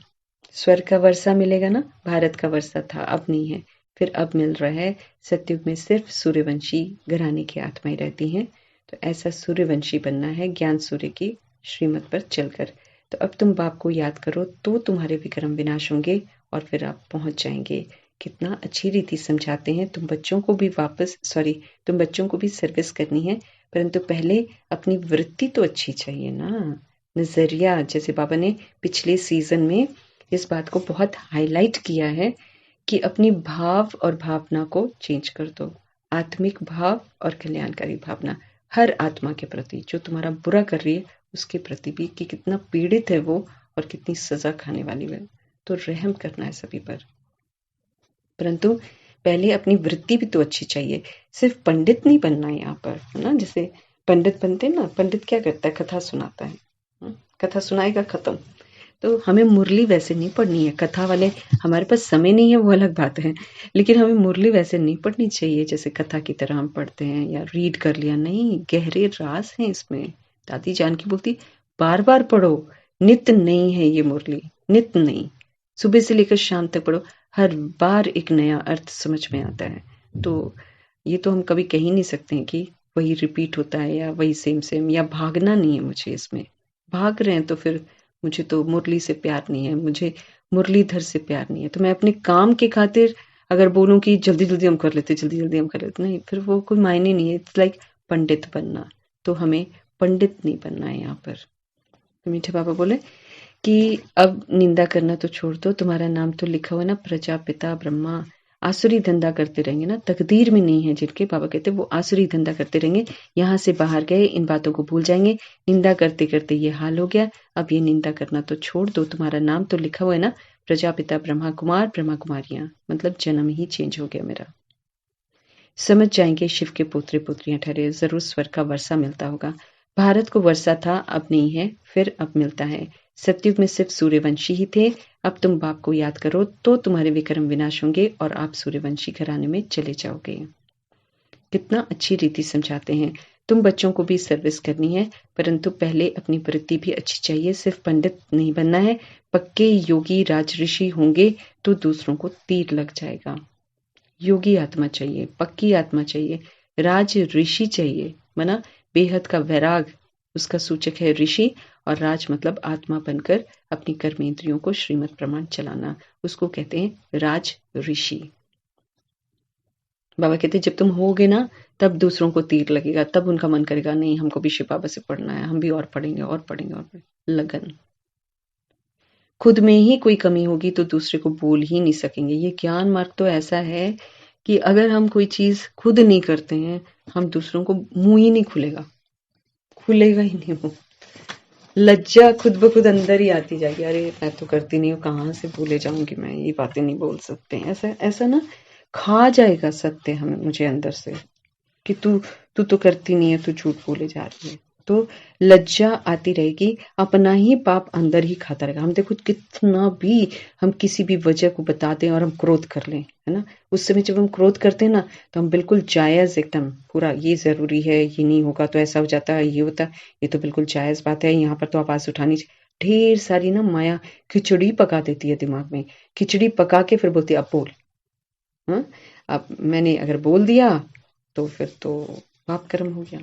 स्वर्ग का वर्षा मिलेगा ना, भारत का वर्षा था, अब नहीं है, फिर अब मिल रहा है। सतयुग में सिर्फ सूर्यवंशी घराने की आत्माएं रहती हैं, तो ऐसा सूर्यवंशी बनना है ज्ञान सूर्य की श्रीमत पर चलकर। तो अब तुम बाप को याद करो तो तुम्हारे विक्रम विनाश होंगे और फिर आप पहुंच जाएंगे। कितना अच्छी रीति समझाते हैं। तुम बच्चों को भी सर्विस करनी है, परंतु पहले अपनी वृत्ति तो अच्छी चाहिए ना, नजरिया। जैसे बाबा ने पिछले सीजन में इस बात को बहुत हाईलाइट किया है कि अपनी भाव और भावना को चेंज कर दो। आत्मिक भाव और कल्याणकारी भावना हर आत्मा के प्रति, जो तुम्हारा बुरा कर रही है उसके प्रति भी, कि कितना पीड़ित है वो और कितनी सजा खाने वाली है, तो रहम करना है सभी पर। परंतु पहले अपनी वृत्ति भी तो अच्छी चाहिए, सिर्फ पंडित नहीं बनना है यहाँ पर, है ना। जैसे पंडित बनते हैं ना, पंडित क्या करता है, कथा सुनाता है, कथा सुनाएगा, खत्म। तो हमें मुरली वैसे नहीं पढ़नी है। कथा वाले, हमारे पास समय नहीं है वो अलग बात है, लेकिन हमें मुरली वैसे नहीं पढ़नी चाहिए जैसे कथा की तरह हम पढ़ते हैं या रीड कर लिया। नहीं, गहरे राज हैं इसमें। दादी जानकी बोलती बार बार पढ़ो। नित्य नहीं है ये मुरली, नित्य नहीं, सुबह से लेकर शाम तक पढ़ो, हर बार एक नया अर्थ समझ में आता है। तो ये तो हम कभी कह ही नहीं सकते हैं कि वही रिपीट होता है या वही सेम सेम, या भागना नहीं है मुझे इसमें। भाग रहे हैं तो फिर मुझे तो मुरली से प्यार नहीं है, मुझे मुरलीधर से प्यार नहीं है। तो मैं अपने काम की खातिर अगर बोलूं कि जल्दी जल्दी हम कर लेते, जल्दी जल्दी हम कर लेते, नहीं, फिर वो कोई मायने नहीं है। इट्स लाइक पंडित बनना, तो हमें पंडित नहीं बनना है यहाँ पर। तो मीठे बाबा बोले कि अब निंदा करना तो छोड़ दो, तुम्हारा नाम तो लिखा हुआ ना प्रजापिता ब्रह्मा। आसुरी धंधा करते रहेंगे ना, तकदीर में नहीं है जिनके, बाबा कहते वो आसुरी धंधा करते रहेंगे, यहाँ से बाहर गए इन बातों को भूल जाएंगे। निंदा करते करते ये हाल हो गया, अब ये निंदा करना तो छोड़ दो, तुम्हारा नाम तो लिखा हुआ है ना प्रजापिता ब्रह्मा कुमार ब्रह्मा कुमारियां, मतलब जन्म ही चेंज हो गया मेरा। समझ जाएंगे शिव के पुत्री पुत्रियां ठहरे, जरूर स्वर्ग का वर्षा मिलता होगा। भारत को वर्षा था, अब नहीं है, फिर अब मिलता है। सतयुग में सिर्फ सूर्यवंशी ही थे, अब तुम बाप को याद करो तो तुम्हारे विक्रम विनाश होंगे और आप सूर्यवंशी घराने में चले जाओगे। कितना अच्छी रीति समझाते हैं। तुम बच्चों को भी सर्विस करनी है, परंतु पहले अपनी वृत्ति भी अच्छी चाहिए। सिर्फ पंडित नहीं बनना है, पक्के योगी राजऋषि होंगे तो दूसरों को तीर लग जाएगा। योगी आत्मा चाहिए, पक्की आत्मा चाहिए, राज ऋषि चाहिए, माना बेहद का वैराग, उसका सूचक है ऋषि, और राज मतलब आत्मा बनकर अपनी कर्मेंद्रियों को श्रीमत प्रमाण चलाना, उसको कहते हैं राज ऋषि। बाबा कहते हैं जब तुम होगे ना तब दूसरों को तीर लगेगा, तब उनका मन करेगा नहीं हमको भी शिव बाबा से पढ़ना है, हम भी और पढ़ेंगे और पढ़ेंगे और पढ़ेंगे। लगन। खुद में ही कोई कमी होगी तो दूसरे को बोल ही नहीं सकेंगे। ये ज्ञान मार्ग तो ऐसा है कि अगर हम कोई चीज खुद नहीं करते हैं, हम दूसरों को मुंह ही नहीं खुलेगा, खुलेगा ही नहीं मुंह। लज्जा खुद ब खुद अंदर ही आती जाएगी, अरे मैं तो करती नहीं हूँ, कहाँ से भूले जाऊंगी मैं, ये बातें नहीं बोल सकते हैं। ऐसा ऐसा ना खा जाएगा सत्य हमें, मुझे अंदर से, कि तू तू तो करती नहीं है, तू झूठ बोले जा रही है। तो लज्जा आती रहेगी, अपना ही पाप अंदर ही खाता रहेगा। हम देखो कितना भी हम किसी भी वजह को बता दें और हम क्रोध कर लें, है ना, उस समय जब हम क्रोध करते हैं ना तो हम बिल्कुल जायज एकदम पूरा, ये जरूरी है, ये नहीं होगा तो ऐसा हो जाता है, ये होता है, ये तो बिल्कुल जायज बात है, यहाँ पर तो आवाज उठानी चाहिए। ढेर सारी ना माया खिचड़ी पका देती है दिमाग में, खिचड़ी पका के फिर बोलती है अब बोल। हाँ, अब मैंने अगर बोल दिया तो फिर तो पाप कर्म हो गया,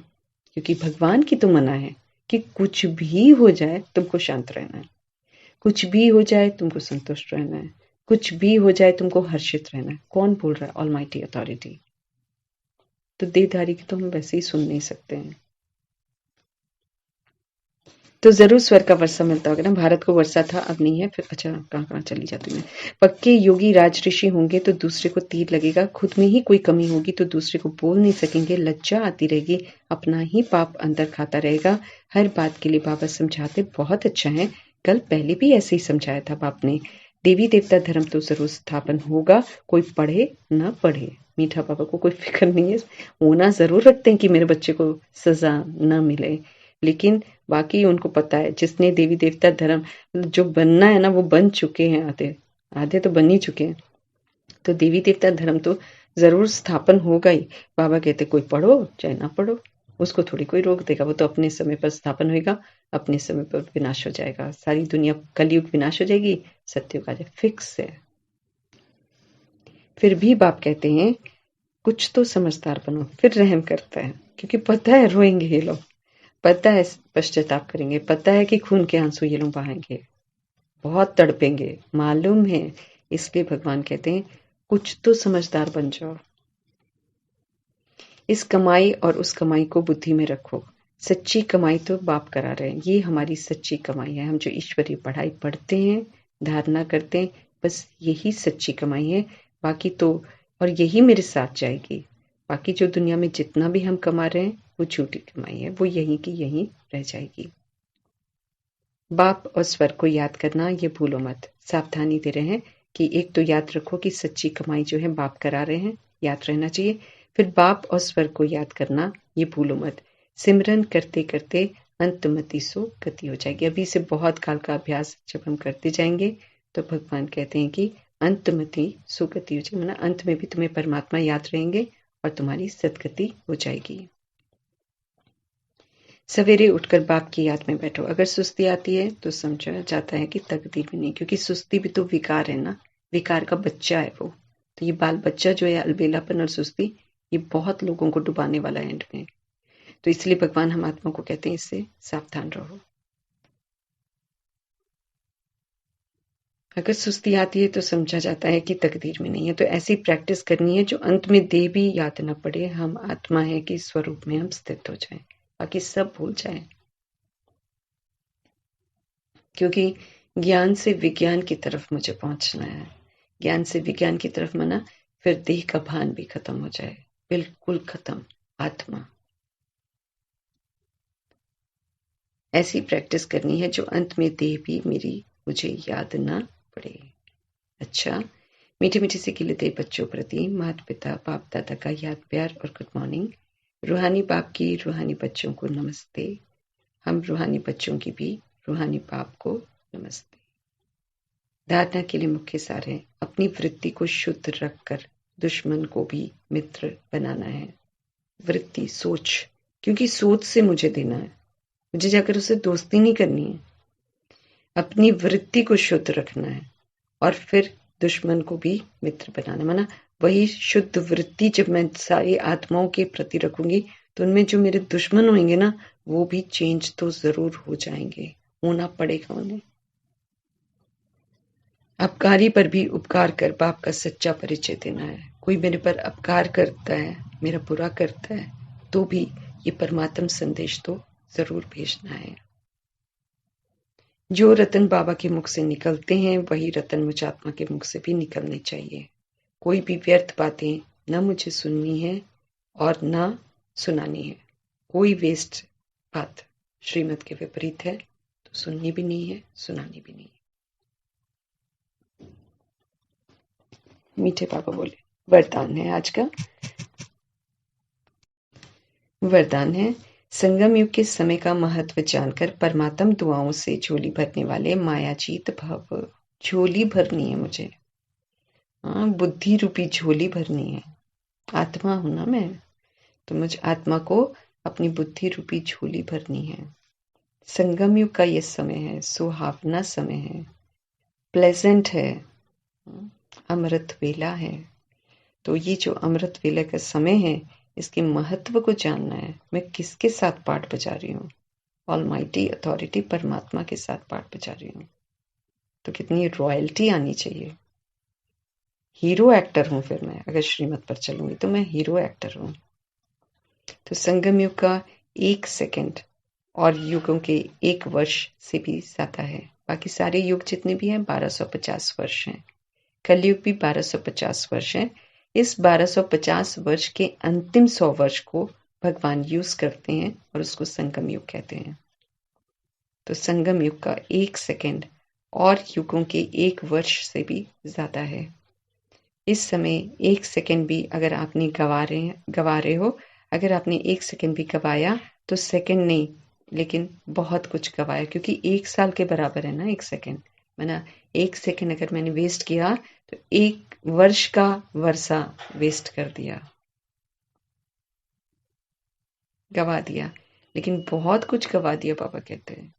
क्योंकि भगवान की तो मना है कि कुछ भी हो जाए तुमको शांत रहना है, कुछ भी हो जाए तुमको संतुष्ट रहना है, कुछ भी हो जाए तुमको हर्षित रहना है। कौन बोल रहा है? Almighty authority. तो देहधारी की तो हम वैसे ही सुन नहीं सकते हैं। तो जरूर स्वर्ग का वर्षा मिलता होगा ना। भारत को वर्षा था, अब नहीं है, फिर अच्छा कहाँ कहाँ चली जाती मैं। पक्के योगी राजऋषि होंगे तो दूसरे को तीर लगेगा, खुद में ही कोई कमी होगी तो दूसरे को बोल नहीं सकेंगे, लज्जा आती रहेगी, अपना ही पाप अंदर खाता रहेगा। हर बात के लिए बाबा समझाते बहुत अच्छा है, कल पहले भी ऐसे ही समझाया था बाप ने। देवी देवता धर्म तो जरूर स्थापन होगा, कोई पढ़े ना पढ़े। मीठा बाबा को कोई फिक्र नहीं है, होना जरूर रखते हैं कि मेरे बच्चे को सजा न मिले, लेकिन बाकी उनको पता है जिसने देवी देवता धर्म जो बनना है ना वो बन चुके हैं, आधे आधे तो बन ही चुके हैं। तो देवी देवता धर्म तो जरूर स्थापन होगा ही। बाबा कहते कोई पढ़ो चाहे ना पढ़ो, उसको थोड़ी कोई रोक देगा, वो तो अपने समय पर स्थापन होगा, अपने समय पर विनाश हो जाएगा। सारी दुनिया कलयुग विनाश हो जाएगी, सत्युग आ जाए, फिक्स है। फिर भी बाप कहते हैं कुछ तो समझदार बनो, फिर रहम करता है, क्योंकि पता है रोएंगे ये लोग, पता है पश्चाताप करेंगे, पता है कि खून के आंसू ये लोग बहाएंगे, बहुत तड़पेंगे, मालूम है। इसलिए भगवान कहते हैं कुछ तो समझदार बन जाओ। इस कमाई और उस कमाई को बुद्धि में रखो। सच्ची कमाई तो बाप करा रहे हैं, ये हमारी सच्ची कमाई है। हम जो ईश्वरीय पढ़ाई पढ़ते हैं, धारणा करते हैं, बस यही सच्ची कमाई है। बाकी तो, और यही मेरे साथ जाएगी। बाकी जो दुनिया में जितना भी हम कमा रहे हैं वो झूठी कमाई है, वो यहीं की यहीं रह जाएगी। बाप और स्वर को याद करना ये भूलो मत। सावधानी दे रहे हैं कि एक तो याद रखो कि सच्ची कमाई जो है बाप करा रहे हैं, याद रहना चाहिए। फिर बाप और स्वर को याद करना ये भूलो मत। सिमरन करते करते अंतमति सो गति हो जाएगी। अभी से बहुत काल का अभ्यास जब हम करते जाएंगे तो भगवान कहते हैं कि अंतमति सुगति हो जाएगी, मतलब अंत में भी तुम्हें परमात्मा याद रहेंगे और तुम्हारी सदगति हो जाएगी। सवेरे उठकर बाप की याद में बैठो। अगर सुस्ती आती है तो समझा जाता है कि तकदीर में नहीं, क्योंकि सुस्ती भी तो विकार है ना, विकार का बच्चा है वो। तो ये बाल बच्चा जो है अलबेलापन और सुस्ती, ये बहुत लोगों को डुबाने वाला है एंड में। तो इसलिए भगवान हम आत्मा को कहते हैं इससे सावधान रहो। अगर सुस्ती आती है तो समझा जाता है कि तकदीर में नहीं है। तो ऐसी प्रैक्टिस करनी है जो अंत में देह भी याद न पड़े, हम आत्मा है कि स्वरूप में हम स्थित हो जाएं, बाकी सब भूल जाएं। क्योंकि ज्ञान से विज्ञान की तरफ मुझे पहुंचना है। ज्ञान से विज्ञान की तरफ माना फिर देह का भान भी खत्म हो जाए, बिल्कुल खत्म। आत्मा ऐसी प्रैक्टिस करनी है जो अंत में देह भी मेरी मुझे याद ना पड़े। अच्छा, मीठे मीठे से खिले देह बच्चों प्रति माता पिता बाप दादा का याद प्यार और गुड मॉर्निंग। रूहानी बाप की रूहानी बच्चों को नमस्ते। हम रूहानी बच्चों की भी रूहानी बाप को नमस्ते। धारणा के लिए मुख्य सार है, अपनी वृत्ति को शुद्ध रखकर दुश्मन को भी मित्र बनाना है। वृत्ति, सोच, क्योंकि सोच से मुझे देना है, मुझे जाकर उससे दोस्ती नहीं करनी है। अपनी वृत्ति को शुद्ध रखना है और फिर दुश्मन को भी मित्र बनाना। माना वही शुद्ध वृत्ति जब मैं सारी आत्माओं के प्रति रखूंगी तो उनमें जो मेरे दुश्मन होंगे ना, वो भी चेंज तो जरूर हो जाएंगे, होना पड़ेगा उन्हें। अपकारी पर भी उपकार कर बाप का सच्चा परिचय देना है। कोई मेरे पर अपकार करता है, मेरा बुरा करता है, तो भी ये परमात्म संदेश तो जरूर भेजना है। जो रतन बाबा के मुख से निकलते हैं वही रतन मुझ आत्मा के मुख से भी निकलने चाहिए। कोई भी व्यर्थ बातें न मुझे सुननी है और न सुनानी है। कोई वेस्ट बात श्रीमत के विपरीत है तो सुननी भी नहीं है, सुनानी भी नहीं है। मीठे पापा बोले, वरदान है आज का। वरदान है, संगम युग के समय का महत्व जानकर परमात्म दुआओं से झोली भरने वाले मायाजीत भव। झोली भरनी है मुझे, हाँ, बुद्धि रूपी झोली भरनी है। आत्मा हूं ना मैं, तो मुझ आत्मा को अपनी बुद्धि रूपी झोली भरनी है। संगम युग का ये समय है, सुहावना समय है, प्लेजेंट है, अमृत वेला है। तो ये जो अमृत वेला का समय है, इसके महत्व को जानना है। मैं किसके साथ पाठ बजा रही हूँ? ऑलमाइटी अथॉरिटी परमात्मा के साथ पाठ बजा रही हूँ। तो कितनी रॉयल्टी आनी चाहिए। हीरो एक्टर हूं फिर मैं, अगर श्रीमत पर चलूंगी तो मैं हीरो एक्टर हूं। तो संगम युग का 1 सेकंड और युगों के 1 वर्ष से भी ज्यादा है। बाकी सारे युग जितने भी हैं 1250 वर्ष हैं। कलयुग भी 1250 वर्ष है। इस 1250 वर्ष के अंतिम 100 वर्ष को भगवान यूज करते हैं और उसको संगम युग कहते हैं। तो संगम युग का 1 सेकंड और युगों के 1 वर्ष से भी ज्यादा है। इस समय 1 सेकंड भी अगर आपने गवा रहे हो, अगर आपने 1 सेकंड भी गवाया तो सेकंड नहीं, लेकिन बहुत कुछ गवाया, क्योंकि 1 साल के बराबर है ना 1 सेकंड। माना 1 सेकंड अगर मैंने वेस्ट किया तो 1 वर्ष का वर्षा वेस्ट कर दिया, गवा दिया, लेकिन बहुत कुछ गवा दिया। बाबा कहते हैं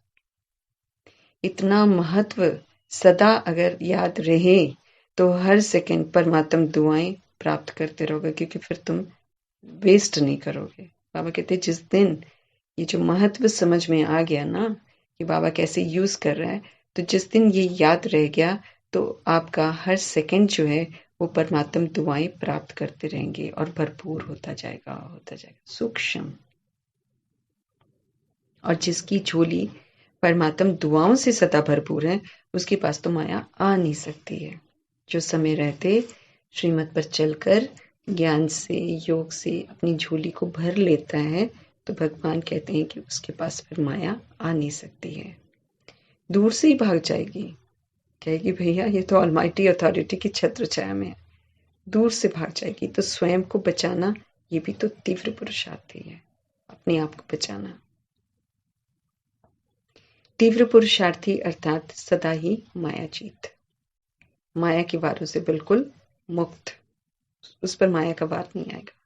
इतना महत्व सदा अगर याद रहे तो हर सेकंड परमात्म दुआएं प्राप्त करते रहोगे, क्योंकि फिर तुम वेस्ट नहीं करोगे। बाबा कहते हैं जिस दिन ये जो महत्व समझ में आ गया ना कि बाबा कैसे यूज कर रहा है, तो जिस दिन ये याद रह गया तो आपका हर सेकंड जो है वो परमात्म दुआएं प्राप्त करते रहेंगे और भरपूर होता जाएगा सूक्ष्म। और जिसकी झोली परमात्म दुआओं से सदा भरपूर है, उसके पास तो माया आ नहीं सकती है। जो समय रहते श्रीमत पर चलकर ज्ञान से योग से अपनी झोली को भर लेता है, तो भगवान कहते हैं कि उसके पास फिर माया आ नहीं सकती है, दूर से ही भाग जाएगी। कहेगी भैया ये तो ऑलमाइटी अथॉरिटी की छत्र छाया में है, दूर से भाग जाएगी। तो स्वयं को बचाना ये भी तो तीव्र पुरुषार्थ ही है, अपने आप को बचाना। तीव्र पुरुषार्थी अर्थात सदा ही मायाजीत, माया के वारों से बिल्कुल मुक्त, उस पर माया का वार नहीं आएगा।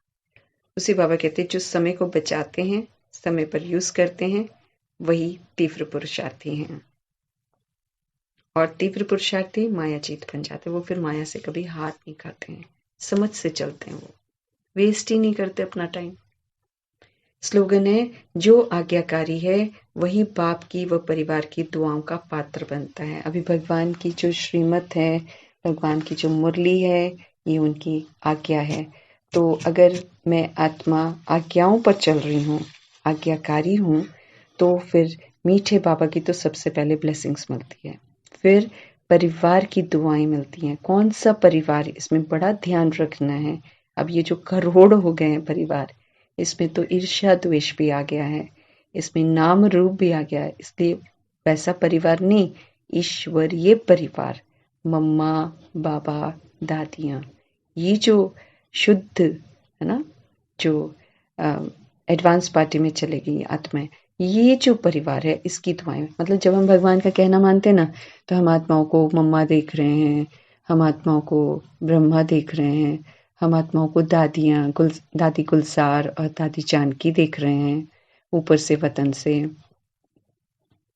उसी बाबा कहते हैं जो समय को बचाते हैं समय पर यूज करते हैं वही तीव्र पुरुषार्थी हैं। और तीव्र पुरुषार्थी मायाजीत बन जाते हैं। वो फिर माया से कभी हाथ नहीं खाते हैं, समझ से चलते हैं, वो वेस्ट ही नहीं करते अपना टाइम। स्लोगन है, जो आज्ञाकारी है वही बाप की व परिवार की दुआओं का पात्र बनता है। अभी भगवान की जो श्रीमत है, भगवान की जो मुरली है, ये उनकी आज्ञा है। तो अगर मैं आत्मा आज्ञाओं पर चल रही हूँ, आज्ञाकारी हूँ, तो फिर मीठे बाबा की तो सबसे पहले ब्लेसिंग्स मिलती है, फिर परिवार की दुआएं मिलती हैं। कौन सा परिवार, इसमें बड़ा ध्यान रखना है। अब ये जो करोड़ हो गए हैं परिवार, इसमें तो ईर्ष्या द्वेष भी आ गया है, इसमें नाम रूप भी आ गया है। इसलिए वैसा परिवार नहीं, ईश्वरीय परिवार, मम्मा बाबा दादियाँ, ये जो शुद्ध है ना, जो एडवांस पार्टी में चलेगी आत्माएं, ये जो परिवार है इसकी दुआएं। मतलब जब हम भगवान का कहना मानते हैं ना, तो हम आत्माओं को मम्मा देख रहे हैं, हम आत्माओं को ब्रह्मा देख रहे हैं, हम आत्माओं को दादी गुलजार और दादी जानकी देख रहे हैं ऊपर से वतन से।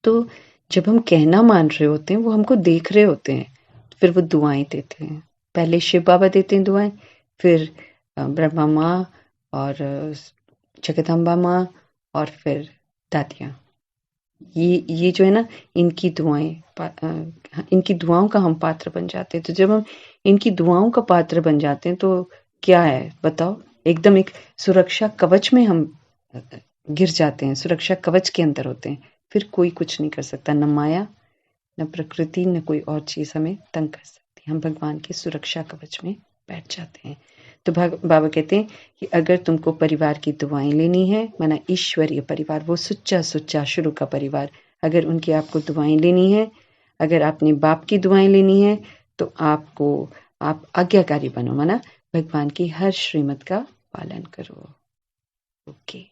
तो जब हम कहना मान रहे होते हैं, वो हमको देख रहे होते हैं, फिर वो दुआएं देते हैं। पहले शिव बाबा देते हैं दुआएं, फिर ब्रह्मा माँ और जगदम्बा माँ और फिर दादियाँ। ये जो है ना, इनकी इनकी दुआओं का हम पात्र बन जाते हैं। तो जब हम इनकी दुआओं का पात्र बन जाते हैं तो क्या है बताओ, एकदम एक सुरक्षा कवच में हम गिर जाते हैं, सुरक्षा कवच के अंदर होते हैं। फिर कोई कुछ नहीं कर सकता, न माया न प्रकृति न कोई और चीज हमें तंग कर सकती। हम भगवान के सुरक्षा कवच में बैठ जाते हैं। तो बाबा कहते हैं कि अगर तुमको परिवार की दुआएं लेनी है, माना ईश्वरीय परिवार, वो सुच्चा शुरू का परिवार, अगर उनकी आपको दुआएं लेनी है, अगर आपने बाप की दुआएं लेनी है, तो आप आज्ञाकारी बनो, माना भगवान की हर श्रीमत का पालन करो। ओके।